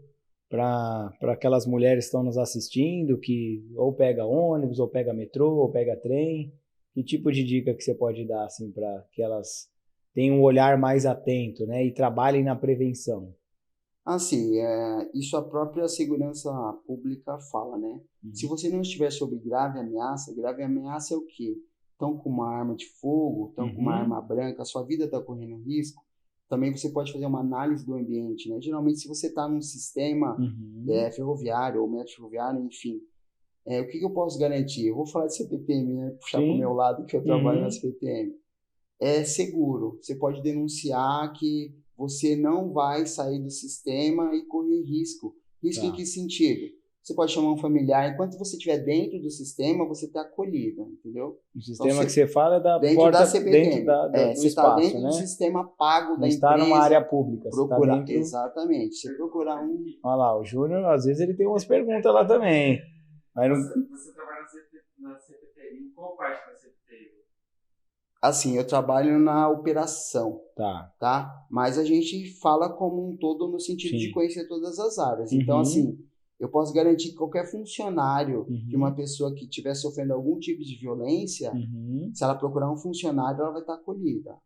para aquelas mulheres que estão nos assistindo, que ou pega ônibus, ou pega metrô, ou pega trem, que tipo de dica que você pode dar, assim, para que elas tenham um olhar mais atento, né, e trabalhem na prevenção? Assim, isso a própria segurança pública fala, né? Se você não estiver sob grave ameaça é o quê? Estão com uma arma de fogo, estão com uma arma branca, a sua vida está correndo risco. Também você pode fazer uma análise do ambiente, né? Geralmente, se você está num sistema ferroviário ou metro ferroviário, enfim, o que eu posso garantir? Eu vou falar de CPTM, né? Puxar para o meu lado que eu trabalho na CPTM. É seguro. Você pode denunciar que você não vai sair do sistema e correr risco. Risco em que sentido? Você pode chamar um familiar. Enquanto você estiver dentro do sistema, você está acolhida, entendeu? O sistema então, que você fala é da dentro porta, da CPTM. dentro do você espaço, está dentro né? do sistema pago não da está empresa. numa área pública. Procurar, você está dentro... Exatamente. Você procurar um... Olha lá, o Júnior, às vezes ele tem umas perguntas lá também. Mas não... Você trabalha na CPTI, em qual parte da CPTI? Assim, eu trabalho na operação, tá? Mas a gente fala como um todo no sentido de conhecer todas as áreas. Então, assim, eu posso garantir que qualquer funcionário de uma pessoa que estiver sofrendo algum tipo de violência, se ela procurar um funcionário, ela vai estar acolhida.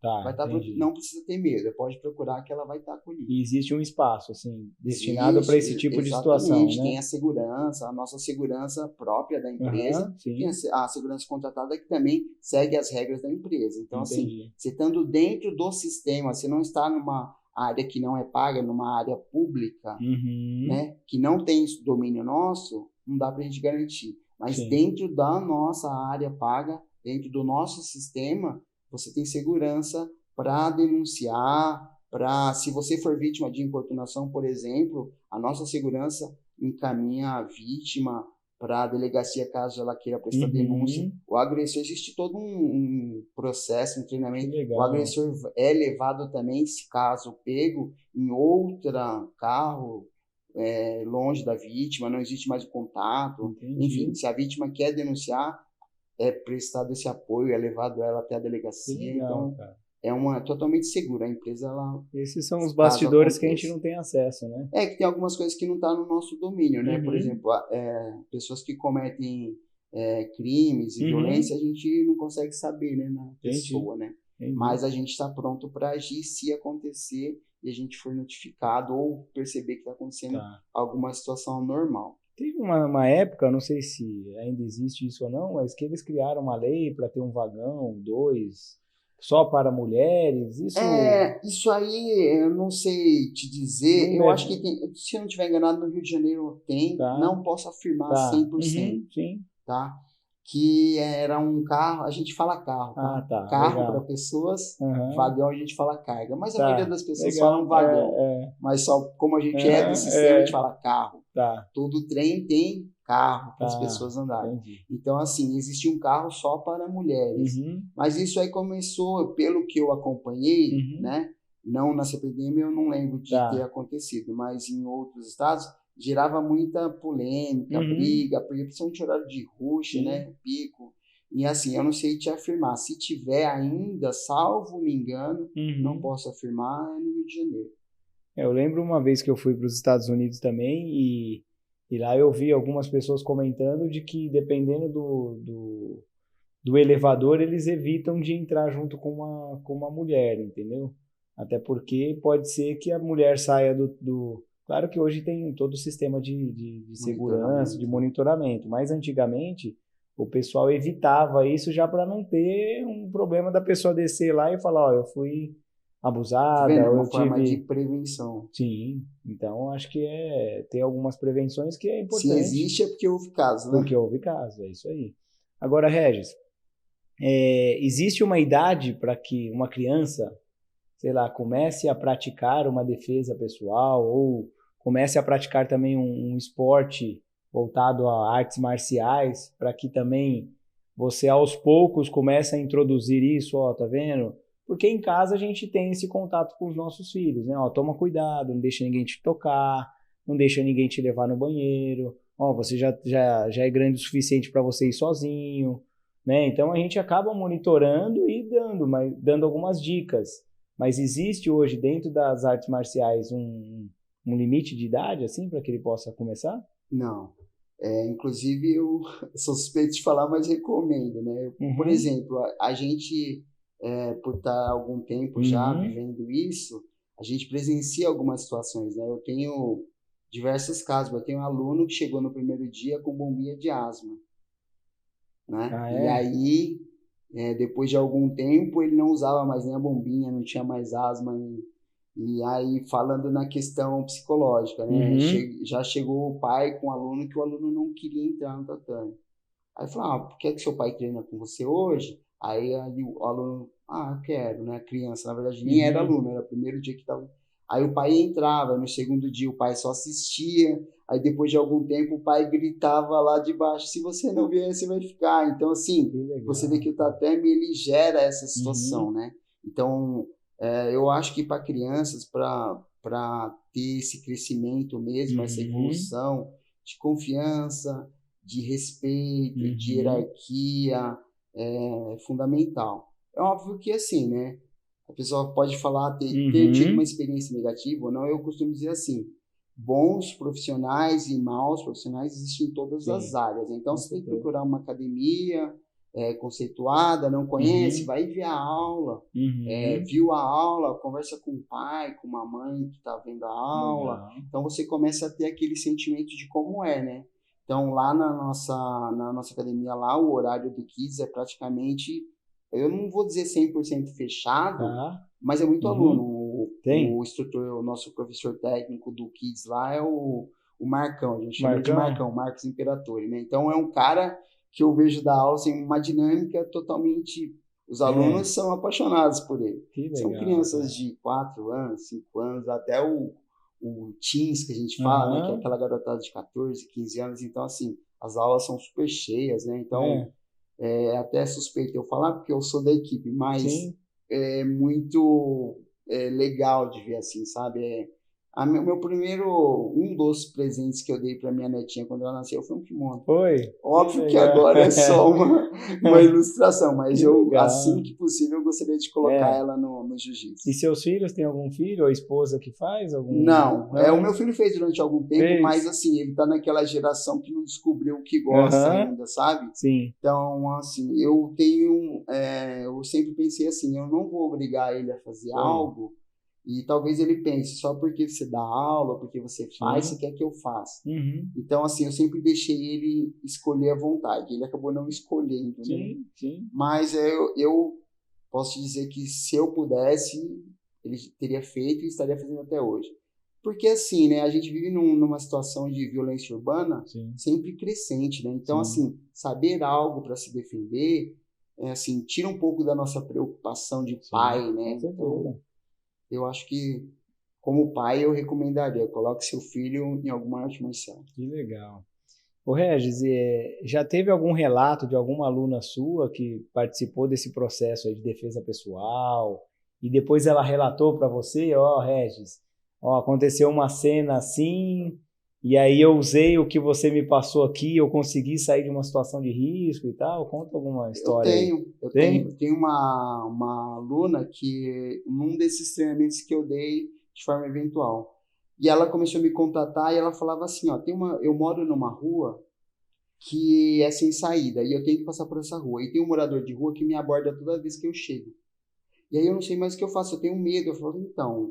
Não precisa ter medo, pode procurar que ela vai estar acolhida. E existe um espaço, assim, destinado para esse tipo de situação, né? Tem a segurança, a nossa segurança própria da empresa, tem a segurança contratada que também segue as regras da empresa. Então, assim, você estando dentro do sistema, você não está numa área que não é paga, numa área pública, né, que não tem domínio nosso, não dá para a gente garantir. Mas dentro da nossa área paga, dentro do nosso sistema, você tem segurança para denunciar, se você for vítima de importunação, por exemplo, a nossa segurança encaminha a vítima para a delegacia caso ela queira prestar denúncia. O agressor, existe todo um processo, um treinamento. O agressor é levado também, se caso pego, em outro carro, longe da vítima, não existe mais o contato. Enfim, se a vítima quer denunciar, é prestado esse apoio, é levado ela até a delegacia. Então, é totalmente segura. A empresa, ela... Esses são os bastidores que a gente não tem acesso, né? Que tem algumas coisas que não estão no nosso domínio, né? Por exemplo, pessoas que cometem crimes e violência, a gente não consegue saber, né? Na pessoa, né? Mas a gente está pronto para agir se acontecer e a gente for notificado ou perceber que está acontecendo alguma situação anormal. Teve uma época, não sei se ainda existe isso ou não, mas que eles criaram uma lei para ter um vagão, 2... só para mulheres? Isso aí eu não sei te dizer. Eu acho que tem, se eu não estiver enganado, no Rio de Janeiro tem, não posso afirmar 100%, tá? Que era um carro, a gente fala carro, tá? Carro para pessoas, vagão a gente fala carga, mas a maioria das pessoas falam vagão, mas só como a gente é do sistema, a gente fala carro. Todo trem tem carro para as pessoas andarem. Então, assim, existia um carro só para mulheres. Mas isso aí começou, pelo que eu acompanhei, né? Não na CPTM, eu não lembro de ter acontecido, mas em outros estados, gerava muita polêmica, briga, principalmente horário de rush, né? Pico. E assim, eu não sei te afirmar. Se tiver ainda, salvo me engano, não posso afirmar, é no Rio de Janeiro. Eu lembro uma vez que eu fui para os Estados Unidos também e lá eu vi algumas pessoas comentando de que dependendo do elevador, eles evitam de entrar junto com uma mulher, entendeu? Até porque pode ser que a mulher saia do... Claro que hoje tem todo o sistema de segurança, de monitoramento, mas antigamente o pessoal evitava isso já para não ter um problema da pessoa descer lá e falar, eu fui abusada, é uma forma de prevenção. Sim, então acho que ter algumas prevenções que é importante. Se existe é porque houve caso, né? Porque houve caso, é isso aí. Agora, Regis, existe uma idade para que uma criança, sei lá, comece a praticar uma defesa pessoal ou comece a praticar também um esporte voltado a artes marciais, para que também você aos poucos começa a introduzir isso, ó, tá vendo? Porque em casa a gente tem esse contato com os nossos filhos, né? Ó, toma cuidado, não deixa ninguém te tocar, não deixa ninguém te levar no banheiro, ó, você já é grande o suficiente para você ir sozinho, né? Então a gente acaba monitorando e dando algumas dicas. Mas existe hoje dentro das artes marciais um limite de idade, assim, para que ele possa começar? Não. Inclusive, eu sou suspeito de falar, mas recomendo, né? Por exemplo, a gente, por estar algum tempo já vivendo isso, a gente presencia algumas situações, né? Eu tenho diversos casos. Eu tenho um aluno que chegou no primeiro dia com bombinha de asma, né? E aí, depois de algum tempo, ele não usava mais nem a bombinha, não tinha mais asma. E aí, falando na questão psicológica, né? Já chegou o pai com o aluno que o aluno não queria entrar no tatame. Aí falou, por que seu pai treina com você hoje? Aí o aluno, eu quero, né? A criança, na verdade, nem era aluno, era o primeiro dia que estava. Aí o pai entrava, no segundo dia o pai só assistia, aí depois de algum tempo o pai gritava lá de baixo, se você não vier, você vai ficar. Então, assim, você vê que o tatame, ele gera essa situação, né? Então, eu acho que para crianças, para ter esse crescimento mesmo, essa evolução de confiança, de respeito, de hierarquia, é fundamental. É óbvio que assim, né? A pessoa pode falar ter tido uma experiência negativa ou não. Eu costumo dizer assim, bons profissionais e maus profissionais existem em todas as áreas. Então, você tem que procurar uma academia conceituada, não conhece, vai ver a aula, viu a aula, conversa com o pai, com uma mãe que está vendo a aula. Então, você começa a ter aquele sentimento de como é, né? Então, lá na nossa academia, lá, o horário do Kids é praticamente, eu não vou dizer 100% fechado, mas é muito aluno. O instrutor, o nosso professor técnico do Kids lá é o Marcão, a gente chama de Marcão, Marcos Imperatori, né? Então, é um cara que eu vejo da aula, assim, uma dinâmica totalmente... Os alunos são apaixonados por ele. São crianças de 4 anos, 5 anos, até o teens, que a gente fala, né? Que é aquela garotada de 14, 15 anos. Então, assim, as aulas são super cheias, né? Então, é até suspeito eu falar, porque eu sou da equipe, mas é muito legal de ver assim, sabe? Meu primeiro, um dos presentes que eu dei para minha netinha quando ela nasceu foi um kimono. Óbvio que agora é só uma ilustração, mas assim que possível, eu gostaria de colocar ela no jiu-jitsu. E seus filhos, tem algum filho ou esposa que faz? Não, o meu filho fez durante algum tempo, mas assim, ele tá naquela geração que não descobriu o que gosta ainda, sabe? Sim. Então, assim, eu sempre pensei assim, eu não vou obrigar ele a fazer algo. E talvez ele pense, só porque você dá aula, porque você faz, você quer que eu faça. Então, assim, eu sempre deixei ele escolher à vontade. Ele acabou não escolhendo, né? Mas eu posso te dizer que se eu pudesse, ele teria feito e estaria fazendo até hoje. Porque, assim, né, a gente vive numa situação de violência urbana sempre crescente, né? Então, assim, saber algo para se defender, assim, tira um pouco da nossa preocupação de pai, né? Então, eu acho que, como pai, eu recomendaria, coloque seu filho em alguma arte marcial. Que legal. Ô Regis, já teve algum relato de alguma aluna sua que participou desse processo aí de defesa pessoal e depois ela relatou para você, Regis, aconteceu uma cena assim e aí eu usei o que você me passou aqui, eu consegui sair de uma situação de risco e tal? Conta alguma história aí. Eu tenho uma aluna que, num desses treinamentos que eu dei de forma eventual, e ela começou a me contatar e ela falava assim, eu moro numa rua que é sem saída e eu tenho que passar por essa rua. E tem um morador de rua que me aborda toda vez que eu chego. E aí eu não sei mais o que eu faço, eu tenho medo. Eu falo, então,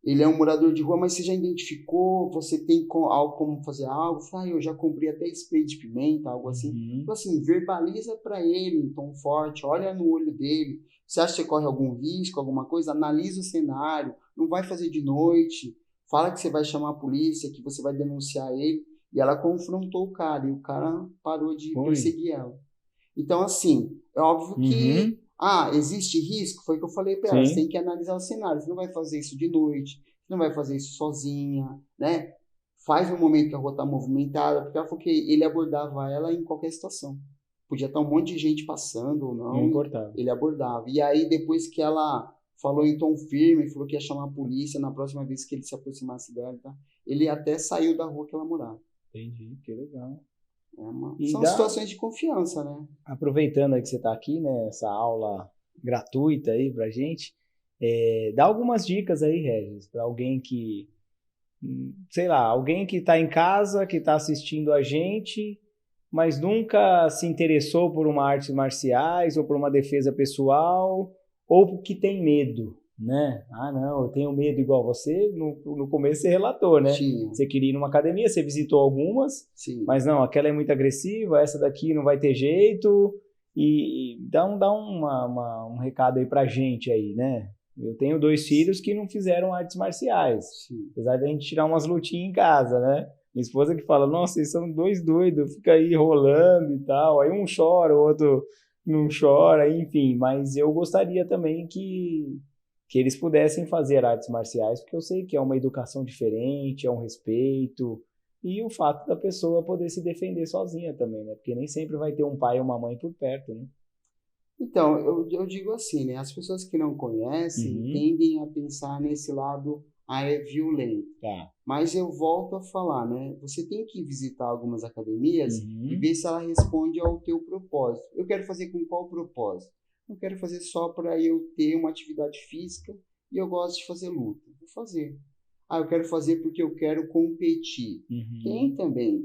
ele é um morador de rua, mas você já identificou? Você tem como fazer algo? Eu falo, eu já comprei até spray de pimenta, algo assim. Eu falo assim, verbaliza para ele em tom forte, olha no olho dele. Você acha que você corre algum risco, alguma coisa? Analisa o cenário, não vai fazer de noite. Fala que você vai chamar a polícia, que você vai denunciar ele. E ela confrontou o cara, e o cara parou de perseguir ela. Então, assim, é óbvio que, existe risco? Foi o que eu falei para ela, você tem que analisar o cenário. Você não vai fazer isso de noite, você não vai fazer isso sozinha, né? Faz no momento que a rua está movimentada, porque ela falou que ele abordava ela em qualquer situação. podia estar um monte de gente passando ou Não não, importava. ele abordava. E aí, depois que ela falou em tom firme, falou que ia chamar a polícia na próxima vez que ele se aproximasse dela, tá? Ele até saiu da rua que ela morava. Entendi, que legal. E são situações de confiança, né? Aproveitando aí que você está aqui, né, essa aula gratuita aí pra gente, dá algumas dicas aí, Regis, para alguém que, sei lá, alguém que está em casa, que está assistindo a gente, mas nunca se interessou por uma artes marciais ou por uma defesa pessoal, ou que tem medo, né? Ah, não, eu tenho medo igual você. No começo você relatou, né? Sim. Você queria ir numa academia, você visitou algumas, Sim. mas não, aquela é muito agressiva, essa daqui não vai ter jeito. E dá um recado aí pra gente aí, né? Eu tenho 2 filhos que não fizeram artes marciais, Sim. apesar de a gente tirar umas lutinhas em casa, né? Minha esposa que fala, nossa, eles são 2 doidos, fica aí rolando e tal, aí um chora, o outro não chora, enfim, mas eu gostaria também que eles pudessem fazer artes marciais, porque eu sei que é uma educação diferente, é um respeito, e o fato da pessoa poder se defender sozinha também, né? Porque nem sempre vai ter um pai ou uma mãe por perto, né? Então, eu digo assim, né? As pessoas que não conhecem tendem a pensar nesse lado, é violento. Tá. Mas eu volto a falar, né? Você tem que visitar algumas academias e ver se ela responde ao teu propósito. Eu quero fazer com qual propósito? Eu quero fazer só para eu ter uma atividade física e eu gosto de fazer luta. Vou fazer. Eu quero fazer porque eu quero competir. Tem também.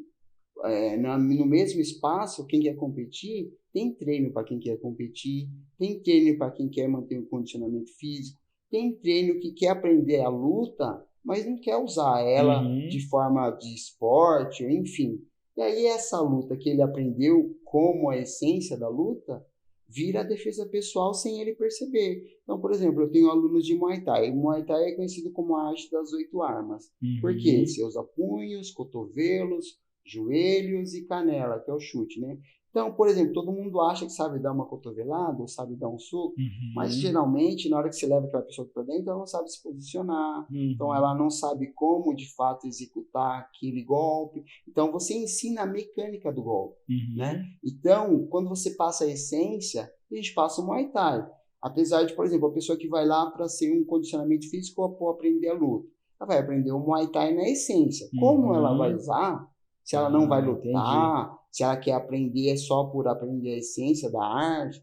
No mesmo espaço, quem quer competir, tem treino para quem quer competir, tem treino para quem quer manter o condicionamento físico, tem treino que quer aprender a luta, mas não quer usar ela de forma de esporte, enfim. E aí essa luta que ele aprendeu como a essência da luta, vira a defesa pessoal sem ele perceber. Então, por exemplo, eu tenho alunos de Muay Thai. O Muay Thai é conhecido como a arte das 8 armas. Por quê? Você usa punhos, cotovelos, joelhos e canela, que é o chute, né? Então, por exemplo, todo mundo acha que sabe dar uma cotovelada ou sabe dar um soco, mas geralmente, na hora que você leva aquela pessoa para dentro, ela não sabe se posicionar, então ela não sabe como, de fato, executar aquele golpe. Então, você ensina a mecânica do golpe, né? Então, quando você passa a essência, a gente passa o Muay Thai. Apesar de, por exemplo, a pessoa que vai lá para ser um condicionamento físico ou aprender a luta, ela vai aprender o Muay Thai na essência. Como ela vai usar? Se ela não vai lutar, se ela quer aprender só por aprender a essência da arte.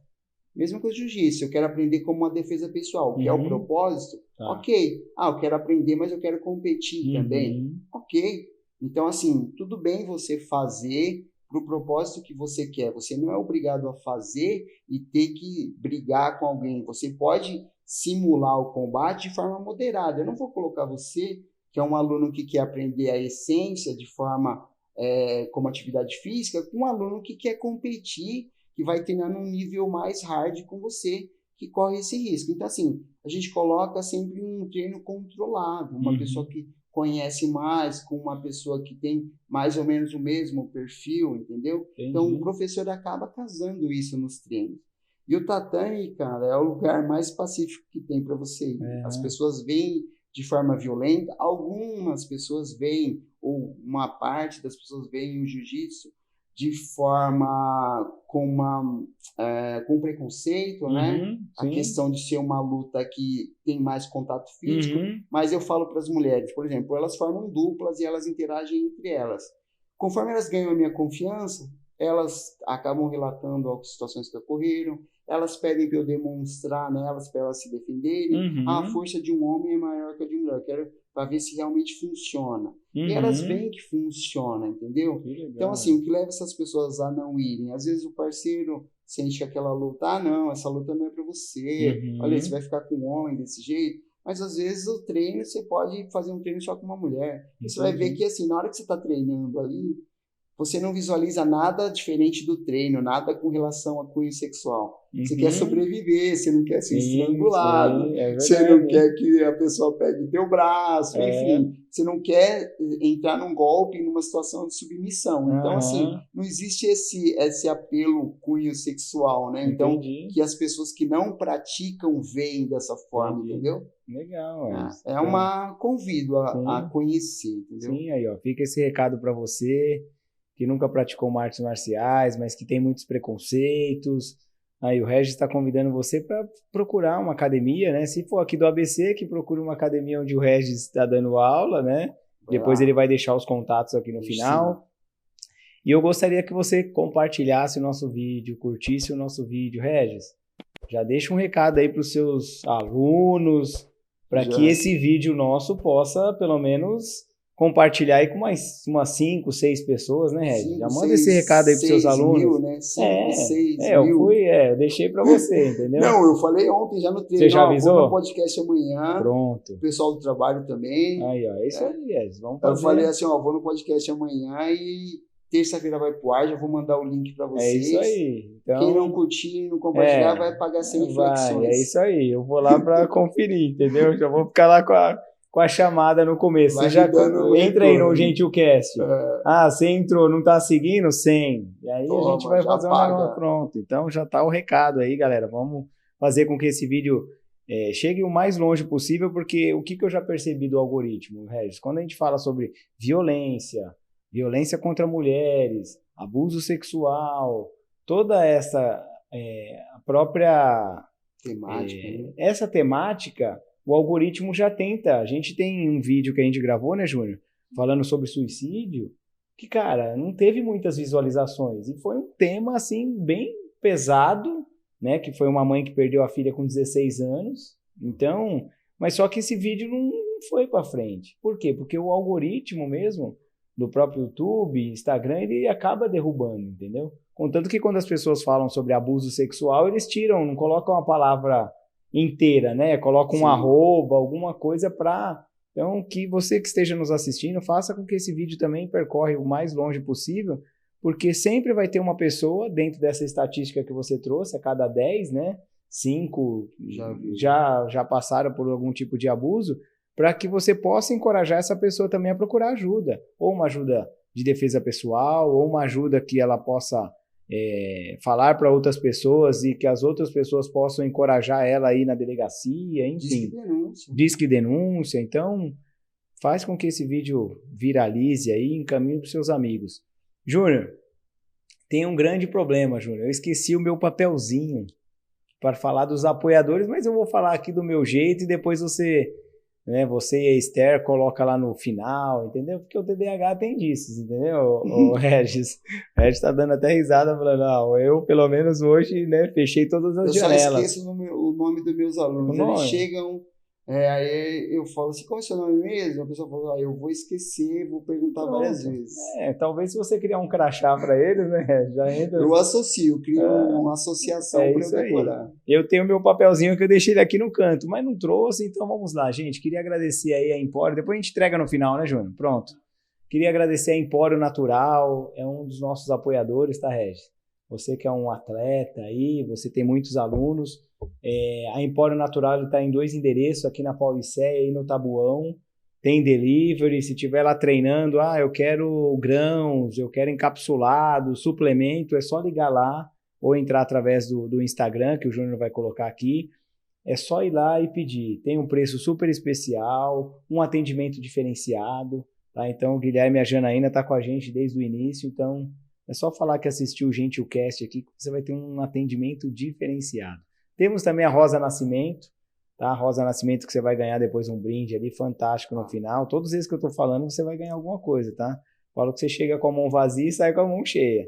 Mesma coisa de jiu-jitsu, eu quero aprender como uma defesa pessoal, que é o propósito. Ok. Eu quero aprender, mas eu quero competir também. Ok. Então, assim, tudo bem você fazer para o propósito que você quer. Você não é obrigado a fazer e ter que brigar com alguém. Você pode simular o combate de forma moderada. Eu não vou colocar você, que é um aluno que quer aprender a essência de forma como atividade física, com um aluno que quer competir, que vai treinar num nível mais hard com você, que corre esse risco. Então, assim, a gente coloca sempre um treino controlado, uma pessoa que conhece mais, com uma pessoa que tem mais ou menos o mesmo perfil, entendeu? Então, o professor acaba casando isso nos treinos. E o tatame, cara, é o lugar mais pacífico que tem para você ir. As pessoas vêm de forma violenta, algumas pessoas veem, ou uma parte das pessoas veem o jiu-jitsu de forma com preconceito, né? A questão de ser uma luta que tem mais contato físico, mas eu falo para as mulheres, por exemplo, elas formam duplas e elas interagem entre elas. Conforme elas ganham a minha confiança, elas acabam relatando as situações que ocorreram, elas pedem para eu demonstrar nelas, para elas se defenderem. A força de um homem é maior que a de uma mulher. Eu quero para ver se realmente funciona. E elas veem que funciona, entendeu? Então, assim, o que leva essas pessoas a não irem? Às vezes o parceiro sente que aquela luta, não, essa luta não é para você. Olha, você vai ficar com um homem desse jeito. Mas, às vezes, o treino, você pode fazer um treino só com uma mulher. E você vai ver que, assim, na hora que você está treinando ali, você não visualiza nada diferente do treino, nada com relação a cunho sexual. Você quer sobreviver, você não quer ser estrangulado, você não quer que a pessoa pegue o teu braço, enfim. Você não quer entrar num golpe, numa situação de submissão. Então, assim, não existe esse apelo cunho sexual, né? Então, que as pessoas que não praticam veem dessa forma, entendeu? Legal. Convido a conhecer, entendeu? Sim, aí, ó, fica esse recado para você. que nunca praticou artes marciais, mas que tem muitos preconceitos. Aí o Regis está convidando você para procurar uma academia, né? Se for aqui do ABC, que procure uma academia onde o Regis está dando aula, né? Depois ele vai deixar os contatos aqui no final. E eu gostaria que você compartilhasse o nosso vídeo, curtisse o nosso vídeo. Regis, já deixa um recado aí para os seus alunos, para que esse vídeo nosso possa, pelo menos, compartilhar aí com mais umas 5, 6 pessoas, né, Regis? Já manda esse recado aí para os seus alunos. 6 mil, né? 5, 6 mil. Eu deixei para você, entendeu? Não, eu falei ontem já no treino. Você já avisou? Vou no podcast amanhã. Pronto. O pessoal do trabalho também. Aí, ó, é isso aí, Regis. Vamos fazer. Eu falei assim, ó, vou no podcast amanhã e terça-feira vai pro ar, já vou mandar o link para vocês. É isso aí. Então, quem não curtir, não compartilhar, vai pagar 100 flexões. É isso aí. Eu vou lá para conferir, entendeu? Já vou ficar lá com a chamada no começo. Você já entra aí no GentilCast. Você entrou, não tá seguindo? 100. E aí a gente vai fazer uma pronto. Então já tá o recado aí, galera. Vamos fazer com que esse vídeo chegue o mais longe possível, porque o que eu já percebi do algoritmo, Regis? Quando a gente fala sobre violência contra mulheres, abuso sexual, toda essa própria temática, essa temática, o algoritmo já tenta. A gente tem um vídeo que a gente gravou, né, Júnior? Falando sobre suicídio, que, cara, não teve muitas visualizações. E foi um tema, assim, bem pesado, né? Que foi uma mãe que perdeu a filha com 16 anos. Então, mas só que esse vídeo não foi para frente. Por quê? Porque o algoritmo mesmo do próprio YouTube, Instagram, ele acaba derrubando, entendeu? Contanto que quando as pessoas falam sobre abuso sexual, eles tiram, não colocam a palavra inteira, né? Colocam um arroba, alguma coisa para... Então, que você que esteja nos assistindo, faça com que esse vídeo também percorra o mais longe possível, porque sempre vai ter uma pessoa dentro dessa estatística que você trouxe, a cada 10, né? 5 já passaram por algum tipo de abuso, para que você possa encorajar essa pessoa também a procurar ajuda, ou uma ajuda de defesa pessoal, ou uma ajuda que ela possa falar para outras pessoas e que as outras pessoas possam encorajar ela aí na delegacia, enfim. Disque denúncia. Então, faz com que esse vídeo viralize aí e encaminhe para os seus amigos. Júnior, tem um grande problema, Júnior. Eu esqueci o meu papelzinho para falar dos apoiadores, mas eu vou falar aqui do meu jeito e depois você e a Esther coloca lá no final, entendeu? Porque o TDAH tem disso, entendeu? O Regis tá dando até risada, falando, não, eu pelo menos hoje, né, fechei todas as janelas. Eu só esqueço o nome dos meus alunos, eles chegam, aí eu falo assim, qual é o seu nome mesmo? A pessoa fala, eu vou esquecer, vou perguntar várias vezes. Talvez se você criar um crachá para eles, né, já entra... Eu associo, crio uma associação para eu decorar. Aí. Eu tenho meu papelzinho que eu deixei ele aqui no canto, mas não trouxe, então vamos lá, gente. Queria agradecer aí a Empório, depois a gente entrega no final, né, Júnior? Pronto. Queria agradecer a Empório Natural, é um dos nossos apoiadores, tá, Regis? Você que é um atleta aí, você tem muitos alunos. A Empório Natural está em 2 endereços, aqui na Paulicéia e no Tabuão. Tem delivery, se tiver lá treinando, eu quero grãos, eu quero encapsulado, suplemento, é só ligar lá ou entrar através do Instagram, que o Júnior vai colocar aqui. É só ir lá e pedir. Tem um preço super especial, um atendimento diferenciado, tá? Então o Guilherme e a Janaína tá com a gente desde o início, então é só falar que assistiu o GentilCast aqui que você vai ter um atendimento diferenciado. Temos também a Rosa Nascimento, tá? A Rosa Nascimento que você vai ganhar depois um brinde ali, fantástico no final. Todos esses que eu tô falando, você vai ganhar alguma coisa, tá? Falo que você chega com a mão vazia e sai com a mão cheia.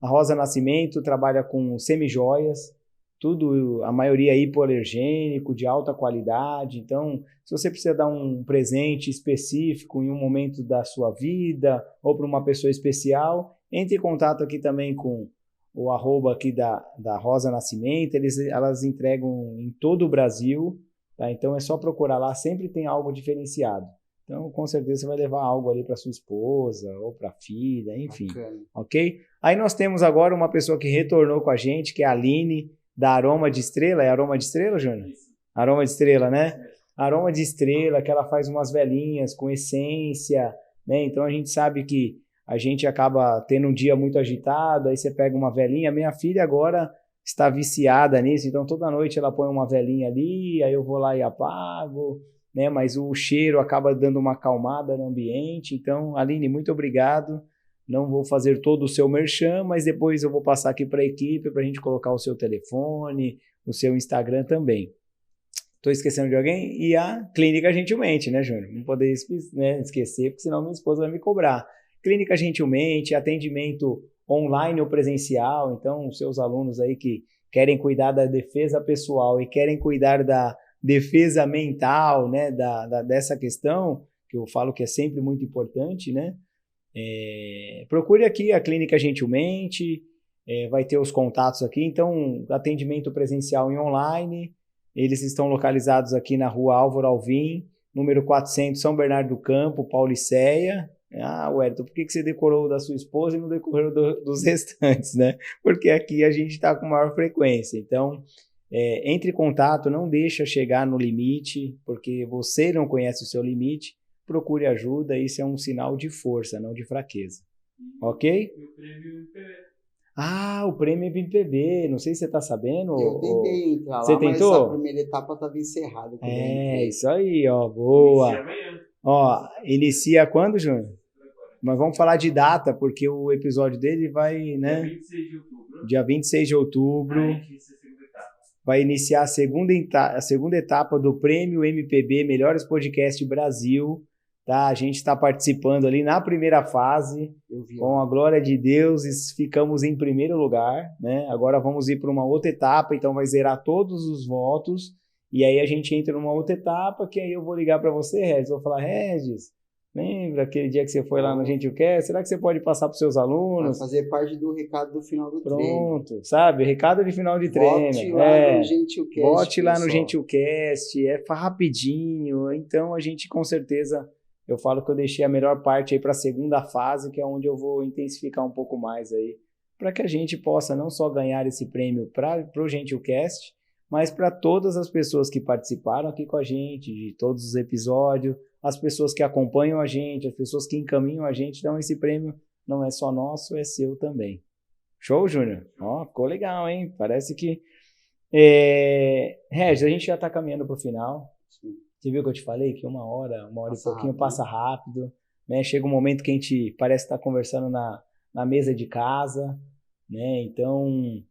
A Rosa Nascimento trabalha com semijoias, tudo, a maioria hipoalergênico, de alta qualidade. Então, se você precisa dar um presente específico em um momento da sua vida ou para uma pessoa especial, entre em contato aqui também com o @ aqui da Rosa Nascimento. Elas entregam em todo o Brasil, tá? Então é só procurar lá, sempre tem algo diferenciado. Então, com certeza você vai levar algo ali para sua esposa ou para a filha, enfim. Bacana. Ok? Aí nós temos agora uma pessoa que retornou com a gente, que é a Aline, da Aroma de Estrela. É Aroma de Estrela, Júnior? Aroma de Estrela, né? Aroma de Estrela, que ela faz umas velinhas com essência, né? Então a gente sabe que a gente acaba tendo um dia muito agitado, aí você pega uma velinha. Minha filha agora está viciada nisso, então toda noite ela põe uma velinha ali, aí eu vou lá e apago, né? Mas o cheiro acaba dando uma acalmada no ambiente. Então, Aline, muito obrigado. não vou fazer todo o seu merchan, mas depois eu vou passar aqui para a equipe para a gente colocar o seu telefone, o seu Instagram também. Estou esquecendo de alguém? E a Clínica Gentilmente, né, Júnior? Não poder esquecer, porque senão minha esposa vai me cobrar. Clínica Gentilmente, atendimento online ou presencial. Então, os seus alunos aí que querem cuidar da defesa pessoal e querem cuidar da defesa mental, né, dessa questão, que eu falo que é sempre muito importante, né? Procure aqui a Clínica Gentilmente, vai ter os contatos aqui. Então, atendimento presencial e online. Eles estão localizados aqui na rua Álvaro Alvim, número 400, São Bernardo do Campo, Pauliceia. Wellington, por que você decorou da sua esposa e não decorou dos restantes, né? Porque aqui a gente está com maior frequência. Então, entre em contato, não deixa chegar no limite, porque você não conhece o seu limite. Procure ajuda, isso é um sinal de força, não de fraqueza. Ok? E o prêmio MPB. O prêmio MPB, não sei se você está sabendo. Eu tentei entrar lá, você tentou? mas a primeira etapa estava encerrada. Isso aí, ó, boa. Inicia amanhã. Ó, inicia quando, Júnior? Mas vamos falar de data, porque o episódio dele vai, né? Dia 26 de outubro. Dia 26 de outubro. Aí inicia a segunda etapa. Vai iniciar a segunda etapa do Prêmio MPB Melhores Podcast Brasil. Tá? A gente está participando ali na primeira fase. Com a glória de Deus, ficamos em primeiro lugar, né? Agora vamos ir para uma outra etapa, então vai zerar todos os votos. E aí a gente entra numa outra etapa, que aí eu vou ligar para você, Regis. Vou falar, Regis, lembra aquele dia que você foi lá no Gentilcast? Será que você pode passar para os seus alunos? Vai fazer parte do recado do final do treino. Pronto, sabe? Recado de final de treino. Vote lá no Gentilcast. Vote lá no Gentilcast, rapidinho. Então a gente com certeza, eu falo que eu deixei a melhor parte aí para a segunda fase, que é onde eu vou intensificar um pouco mais aí, para que a gente possa não só ganhar esse prêmio para o Gentilcast, mas para todas as pessoas que participaram aqui com a gente, de todos os episódios, as pessoas que acompanham a gente, as pessoas que encaminham a gente. Então esse prêmio não é só nosso, é seu também. Show, Júnior? Ó, ficou legal, hein? Parece que... Regis, a gente já está caminhando para o final. Sim. Você viu que eu te falei que uma hora e pouquinho rápido. Passa rápido, né? Chega um momento que a gente parece estar conversando na mesa de casa, né? Então,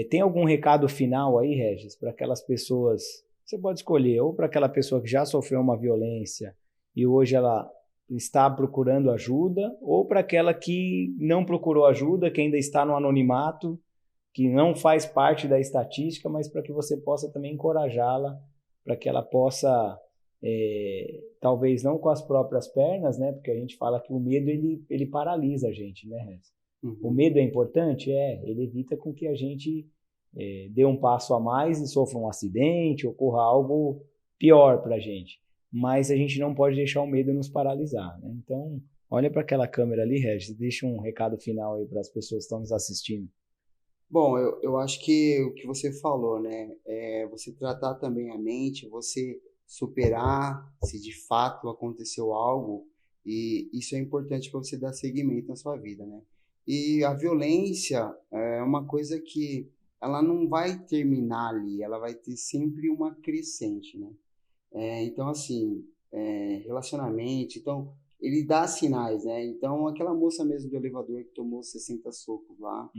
tem algum recado final aí, Regis, para aquelas pessoas? Você pode escolher, ou para aquela pessoa que já sofreu uma violência e hoje ela está procurando ajuda, ou para aquela que não procurou ajuda, que ainda está no anonimato, que não faz parte da estatística, mas para que você possa também encorajá-la, para que ela possa, talvez não com as próprias pernas, né? Porque a gente fala que o medo ele paralisa a gente, né, Regis? Uhum. O medo é importante? Ele evita com que a gente dê um passo a mais e sofra um acidente, ocorra algo pior para a gente. Mas a gente não pode deixar o medo nos paralisar, né? Então, olha para aquela câmera ali, Regis, e deixa um recado final aí para as pessoas que estão nos assistindo. Bom, eu acho que o que você falou, né? Você tratar também a mente, você superar se de fato aconteceu algo, e isso é importante para você dar seguimento na sua vida, né? E a violência é uma coisa que ela não vai terminar ali, ela vai ter sempre uma crescente, né? Então, assim, relacionamento, então, ele dá sinais, né? Então, aquela moça mesmo do elevador que tomou 60 socos lá,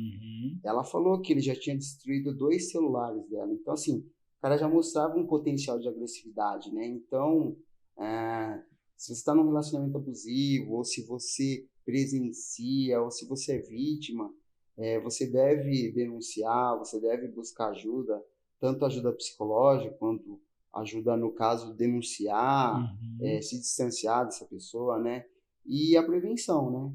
ela falou que ele já tinha destruído 2 celulares dela. Então, assim, o cara já mostrava um potencial de agressividade, né? Então, se você está num relacionamento abusivo, ou se você presencia, ou se você é vítima, você deve denunciar, você deve buscar ajuda, tanto ajuda psicológica quanto ajuda, no caso, denunciar, se distanciar dessa pessoa, né? E a prevenção,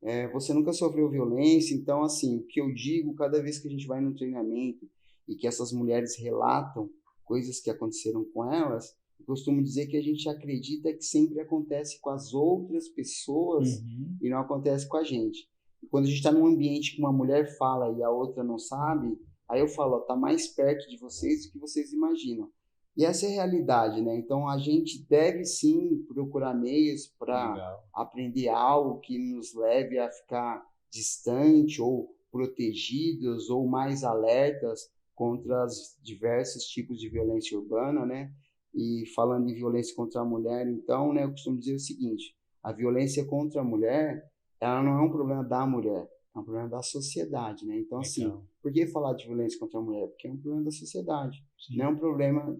né? Você nunca sofreu violência, então, assim, o que eu digo, cada vez que a gente vai no treinamento e que essas mulheres relatam coisas que aconteceram com elas, eu costumo dizer que a gente acredita que sempre acontece com as outras pessoas e não acontece com a gente. E quando a gente está num ambiente que uma mulher fala e a outra não sabe, aí eu falo, está mais perto de vocês do que vocês imaginam. E essa é a realidade, né? Então, a gente deve, sim, procurar meios para aprender algo que nos leve a ficar distante ou protegidos ou mais alertas contra os diversos tipos de violência urbana, né? E falando em violência contra a mulher, então, né, eu costumo dizer o seguinte, a violência contra a mulher, ela não é um problema da mulher, é um problema da sociedade, né? Então, assim, Legal. por que falar de violência contra a mulher? Porque é um problema da sociedade, Sim. não é um problema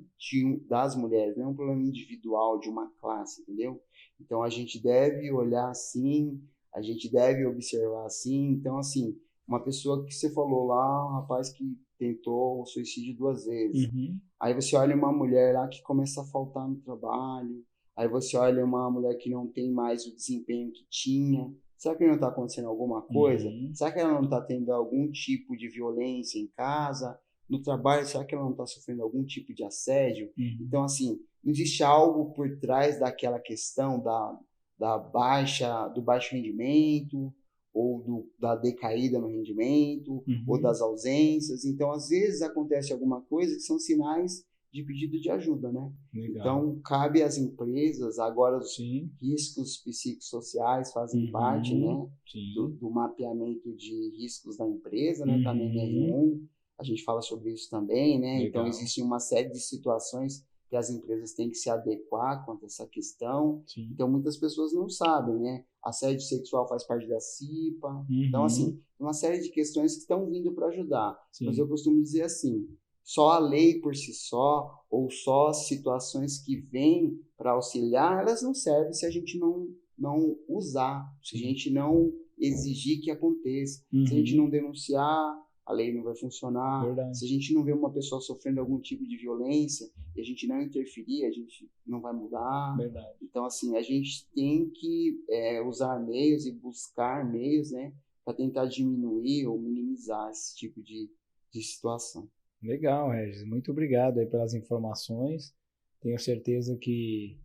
das mulheres, não é um problema individual de uma classe, entendeu? Então, a gente deve olhar assim, a gente deve observar assim. Então, assim, uma pessoa que você falou lá, um rapaz que tentou o suicídio 2 vezes. Uhum. Aí você olha uma mulher lá que começa a faltar no trabalho, aí você olha uma mulher que não tem mais o desempenho que tinha. Será que não está acontecendo alguma coisa? Uhum. Será que ela não está tendo algum tipo de violência em casa? No trabalho, será que ela não está sofrendo algum tipo de assédio? Uhum. Então, assim, não existe algo por trás daquela questão do baixo rendimento, ou da decaída no rendimento, ou das ausências. Então, às vezes acontece alguma coisa que são sinais de pedido de ajuda, né? Legal. Então, cabe às empresas, agora os Sim. riscos psicossociais fazem Uhum. parte, né, Sim. do mapeamento de riscos da empresa, né? Tá no Uhum. NR1, a gente fala sobre isso também, né? Legal. Então, existe uma série de situações que as empresas têm que se adequar quanto a essa questão. Sim. Então, muitas pessoas não sabem, né? Assédio sexual faz parte da CIPA. Uhum. Então, assim, uma série de questões que estão vindo para ajudar. Sim. Mas eu costumo dizer assim, só a lei por si só, ou só situações que vêm para auxiliar, elas não servem se a gente não usar, se a gente não exigir que aconteça, se a gente não denunciar, a lei não vai funcionar. Verdade. Se a gente não vê uma pessoa sofrendo algum tipo de violência e a gente não interferir, a gente não vai mudar. Verdade. Então, assim, a gente tem que usar meios e buscar meios, né, para tentar diminuir ou minimizar esse tipo de situação. Legal, Regis. Muito obrigado aí pelas informações. Tenho certeza que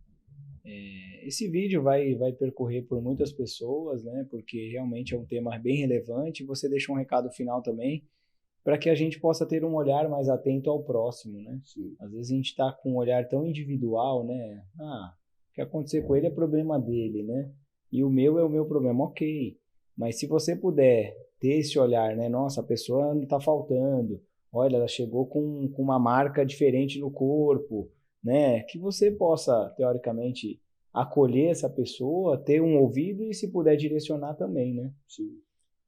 esse vídeo vai percorrer por muitas pessoas, né? Porque realmente é um tema bem relevante. Você deixa um recado final também para que a gente possa ter um olhar mais atento ao próximo, né? Sim. Às vezes a gente está com um olhar tão individual, né? O que acontecer com ele é problema dele, né? E o meu é o meu problema, ok. Mas se você puder ter esse olhar, né? Nossa, a pessoa não está faltando. Olha, ela chegou com uma marca diferente no corpo, né? Que você possa, teoricamente, acolher essa pessoa, ter um ouvido e, se puder, direcionar também, né? Sim.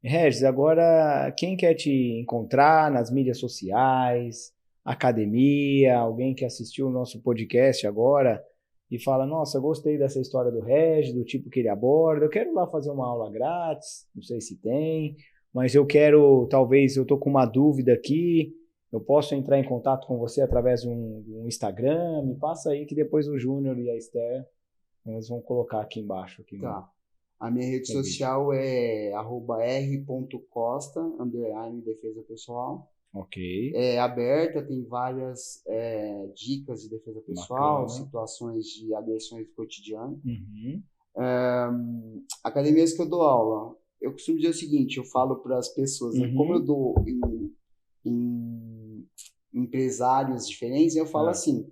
Regis, agora, quem quer te encontrar nas mídias sociais, academia, alguém que assistiu o nosso podcast agora e fala, nossa, gostei dessa história do Regis, do tipo que ele aborda, eu quero lá fazer uma aula grátis, não sei se tem, mas eu quero, talvez, eu tô com uma dúvida aqui, eu posso entrar em contato com você através de um Instagram, me passa aí que depois o Júnior e a Esther, eles vão colocar aqui embaixo. Aqui tá. A minha rede social é @r.costa, _defesa pessoal. Ok. É aberta, tem várias dicas de defesa pessoal, Bacana. situações de agressões do cotidiano. Uhum. Academias que eu dou aula. Eu costumo dizer o seguinte, eu falo para as pessoas, né, como eu dou em empresários diferentes, eu falo assim,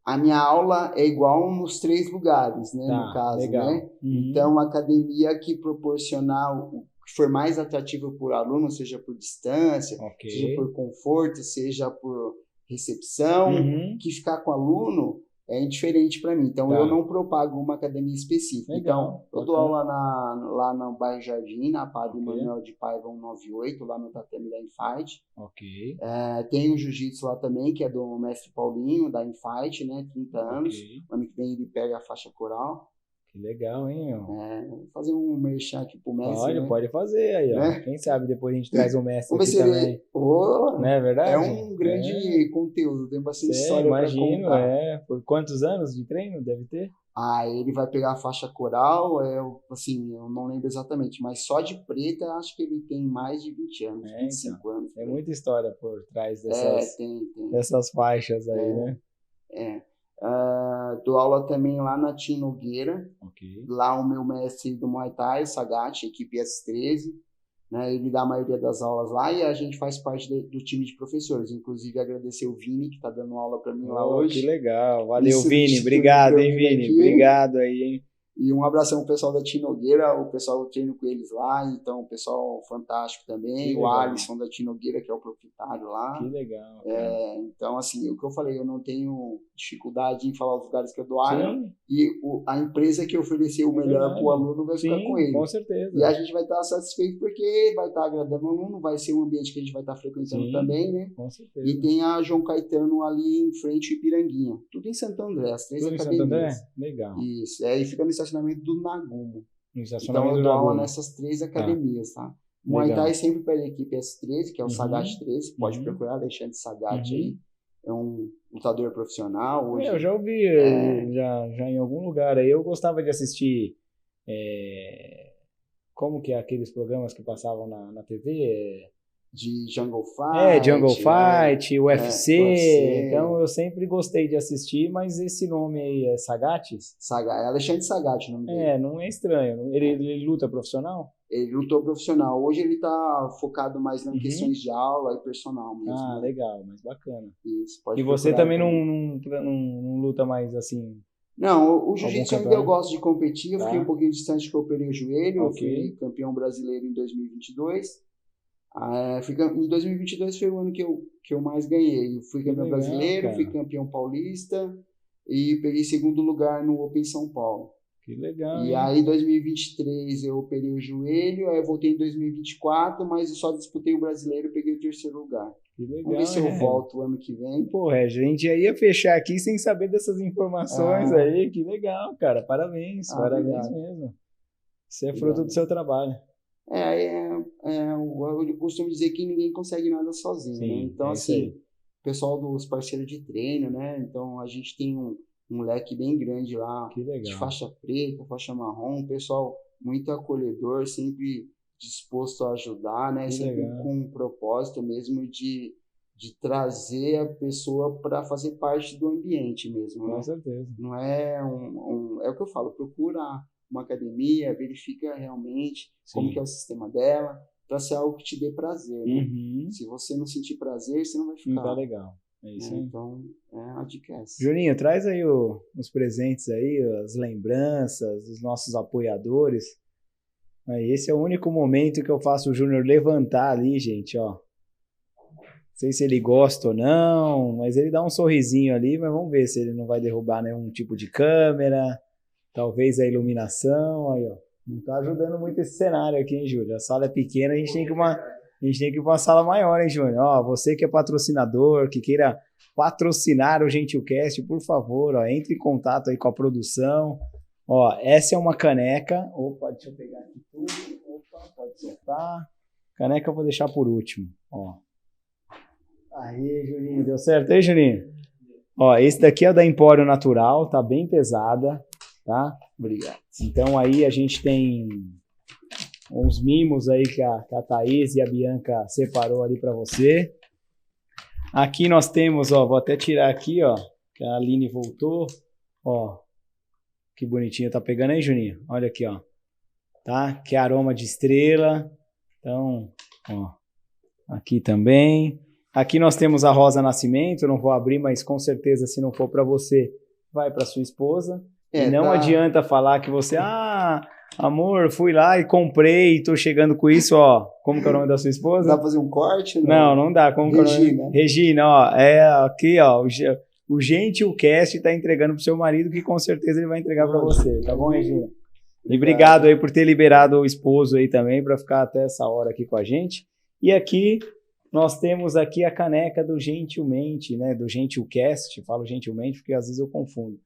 a minha aula é igual nos 3 lugares, né, no caso, legal. né? Então, a academia que proporcionar o que for mais atrativo para o aluno, seja por distância, seja por conforto, seja por recepção, que ficar com o aluno é indiferente para mim. Então, eu não propago uma academia específica. Legal, então, eu dou aula lá no bairro Jardim, na Padre Manuel de Paiva 198, lá no tatame da Infight. Ok. Tem o jiu-jitsu lá também, que é do mestre Paulinho, da Infight, né? 30 anos. Ano que vem ele pega a faixa coral. Que legal, hein, meu? Vou fazer um merchan aqui pro mestre. Pode fazer aí, ó. Né? Quem sabe depois a gente traz o mestre Vamos aqui ver se também. Não é verdade? É um grande conteúdo, tem bastante história para contar. Imagino, Por quantos anos de treino deve ter? Ele vai pegar a faixa coral, assim, eu não lembro exatamente, mas só de preta acho que ele tem mais de 20 anos, 25 anos. É muita história por trás tem. dessas faixas aí, né? Dou aula também lá na Tim Nogueira. Okay. Lá o meu mestre do Muay Thai, o Sagat, equipe S13, né, ele dá a maioria das aulas lá e a gente faz parte do time de professores. Inclusive, agradecer o Vini, que está dando aula para mim lá hoje. Que legal. Valeu, Vini. Obrigado, hein, Vini? Aqui. Obrigado aí, hein? E um abração pro pessoal da Tinogueira, o pessoal eu treino com eles lá, então o pessoal fantástico também, Que o legal. Alisson da Tinogueira, que é o proprietário lá. Que legal. Cara. Então, assim, o que eu falei, eu não tenho dificuldade em falar os lugares que eu dou aula, Sim, e a empresa que oferecer o melhor verdade. pro aluno vai ficar sim, com ele. com certeza. E a gente vai estar satisfeito porque vai estar agradando o aluno, vai ser um ambiente que a gente vai estar frequentando Sim, também, né? com certeza. E tem a João Caetano ali em frente ao Ipiranguinha. Tudo em Santo André, as 3 Tudo em academias. Santo André? Legal. Isso, aí fica no estacionamento do Nagumo. No Então estacionamento eu do dou aula Nagumo. nessas 3 academias, tá? Legal. Muay Thai sempre pela equipe S13, que é o Uhum. Sagat 13, pode Uhum. procurar, Alexandre Sagat Uhum. aí. É um lutador profissional hoje. Eu já ouvi já em algum lugar aí. Eu gostava de assistir. Como que é aqueles programas que passavam na TV? De Jungle Fight. Jungle Fight, UFC. UFC. Então eu sempre gostei de assistir, mas esse nome aí é Sagates? É Alexandre Sagat o nome dele. Não é estranho. Ele luta profissional? Ele lutou profissional. Hoje ele tá focado mais em Uhum. questões de aula e personal mesmo. Ah, né? legal, mas bacana. Isso, pode E você procurar também não luta mais assim? Não, o jiu-jitsu ainda eu campeão? gosto de competir. Eu Tá. fiquei um pouquinho distante que eu operei o joelho. Ok. Eu fui campeão brasileiro em 2022. Em 2022 foi o ano que eu mais ganhei. Eu fui campeão legal, brasileiro, cara. fui campeão paulista e peguei segundo lugar no Open São Paulo. Que legal, E hein? aí, em 2023, eu operei o joelho, aí eu voltei em 2024, mas eu só disputei o brasileiro e peguei o terceiro lugar. Que legal, Vamos ver se eu hein? volto o ano que vem. Pô, a gente já ia fechar aqui sem saber dessas informações aí. Que legal, cara. Parabéns, parabéns Obrigado. mesmo. Isso é fruto do seu trabalho. Eu costumo dizer que ninguém consegue nada sozinho, Sim, né? Então, é isso aí. assim, o pessoal dos parceiros de treino, né? Então, a gente tem um leque bem grande lá, Que legal. de faixa preta, faixa marrom, um pessoal muito acolhedor, sempre disposto a ajudar, né? Que Sempre legal. com um propósito mesmo de trazer a pessoa para fazer parte do ambiente mesmo, Com né? certeza. Não é é o que eu falo, procura uma academia, verifica realmente como Sim. que é o sistema dela, para ser algo que te dê prazer, né? Uhum. Se você não sentir prazer, você não vai Não ficar. tá legal. É isso né? aí. Então, a dica é essa. Juninho, traz aí os presentes aí, as lembranças, os nossos apoiadores. Aí, esse é o único momento que eu faço o Júnior levantar ali, gente, ó. Não sei se ele gosta ou não, mas ele dá um sorrisinho ali, mas vamos ver se ele não vai derrubar nenhum tipo de câmera, talvez a iluminação, aí, ó. Não tá ajudando muito esse cenário aqui, hein, Júlio? A sala é pequena, a gente tem que ir pra uma sala maior, hein, Júnior? Ó, você que é patrocinador, que queira patrocinar o GentilCast, por favor, ó, entre em contato aí com a produção. Ó, essa é uma caneca. Opa, deixa eu pegar aqui tudo. Opa, pode soltar. Caneca eu vou deixar por último, ó. Aí, Juninho, deu certo aí, Juninho? Ó, esse daqui é da Empório Natural, tá bem pesada, tá? Obrigado. Então aí a gente tem uns mimos aí que a Thaís e a Bianca separou ali para você. Aqui nós temos, ó, vou até tirar aqui, ó, que a Aline voltou, ó, que bonitinho, tá pegando aí, Juninho? Olha aqui, ó, tá? Que é aroma de estrela, então, ó, aqui também. Aqui nós temos a Rosa Nascimento, não vou abrir, mas com certeza se não for para você, vai para sua esposa. E não adianta falar que você, amor, fui lá e comprei, tô chegando com isso, ó. Como que é o nome da sua esposa? Dá pra fazer um corte? Não dá. Como que é o nome? Regina. Regina, ó. É aqui, ó. O GentilCast tá entregando pro seu marido, que com certeza ele vai entregar para você. Tá bom, Regina? E obrigado aí por ter liberado o esposo aí também para ficar até essa hora aqui com a gente. E aqui nós temos aqui a caneca do Gentilmente, né? Do GentilCast. Falo gentilmente porque às vezes eu confundo.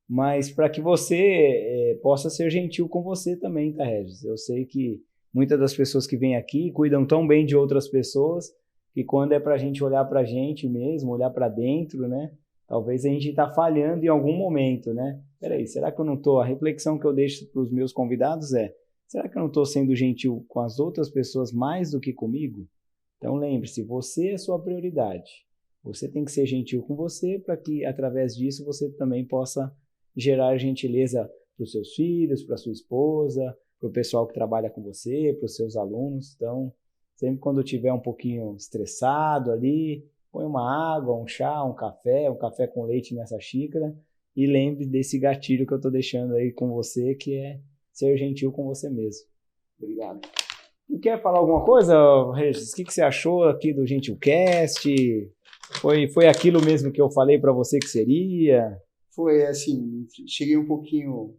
Mas para que você possa ser gentil com você também, tá, Regis? Eu sei que muitas das pessoas que vêm aqui cuidam tão bem de outras pessoas que quando é para a gente olhar para a gente mesmo, olhar para dentro, né? Talvez a gente está falhando em algum momento, né? Peraí, será que eu não estou... A reflexão que eu deixo para os meus convidados é, será que eu não estou sendo gentil com as outras pessoas mais do que comigo? Então lembre-se, você é a sua prioridade. Você tem que ser gentil com você para que através disso você também possa gerar gentileza para os seus filhos, para sua esposa, para o pessoal que trabalha com você, para os seus alunos. Então, sempre quando estiver um pouquinho estressado ali, põe uma água, um chá, um café com leite nessa xícara e lembre desse gatilho que eu tô deixando aí com você, que é ser gentil com você mesmo. Obrigado. E quer falar alguma coisa, Regis? O que você achou aqui do GentilCast? Foi aquilo mesmo que eu falei para você que seria? Foi assim, cheguei um pouquinho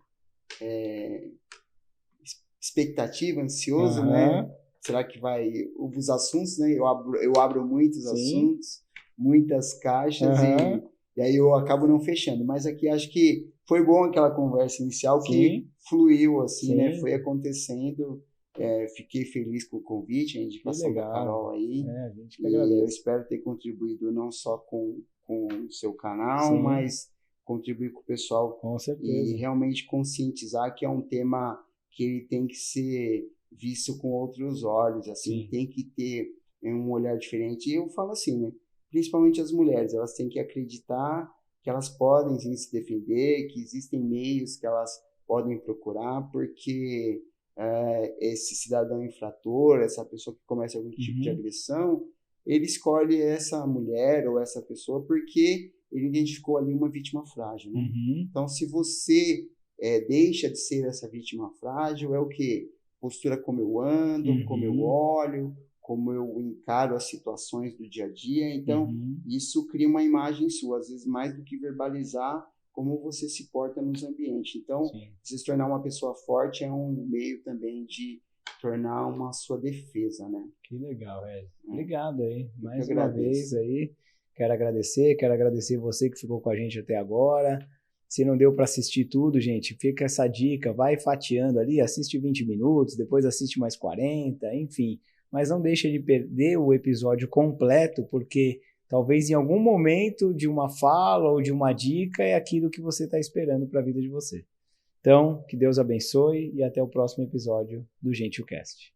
expectativa, ansioso, né? Será que vai os assuntos, né? Eu abro muitos assuntos, muitas caixas e aí eu acabo não fechando. Mas aqui acho que foi bom aquela conversa inicial que fluiu assim, né? Foi acontecendo. Fiquei feliz com o convite, a indicação da Carol aí. A gente que e agradece. Eu espero ter contribuído não só com o seu canal, mas contribuir com o pessoal. Com certeza. E realmente conscientizar que é um tema que ele tem que ser visto com outros olhos, assim, tem que ter um olhar diferente. E eu falo assim, né? Principalmente as mulheres, elas têm que acreditar que elas podem sim, se defender, que existem meios que elas podem procurar, porque esse cidadão infrator, essa pessoa que comete algum tipo de agressão, ele escolhe essa mulher ou essa pessoa porque ele identificou ali uma vítima frágil, né? Então, se você deixa de ser essa vítima frágil, é o quê? Postura como eu ando, como eu olho, como eu encaro as situações do dia a dia. Então, isso cria uma imagem sua, às vezes mais do que verbalizar como você se porta nos ambientes. Então, você se tornar uma pessoa forte é um meio também de tornar uma sua defesa, né? Que legal, velho. Obrigado aí. Mais uma vez aí. Quero agradecer você que ficou com a gente até agora. Se não deu para assistir tudo, gente, fica essa dica, vai fatiando ali, assiste 20 minutos, depois assiste mais 40, enfim. Mas não deixa de perder o episódio completo, porque talvez em algum momento de uma fala ou de uma dica é aquilo que você está esperando para a vida de você. Então, que Deus abençoe e até o próximo episódio do GentilCast.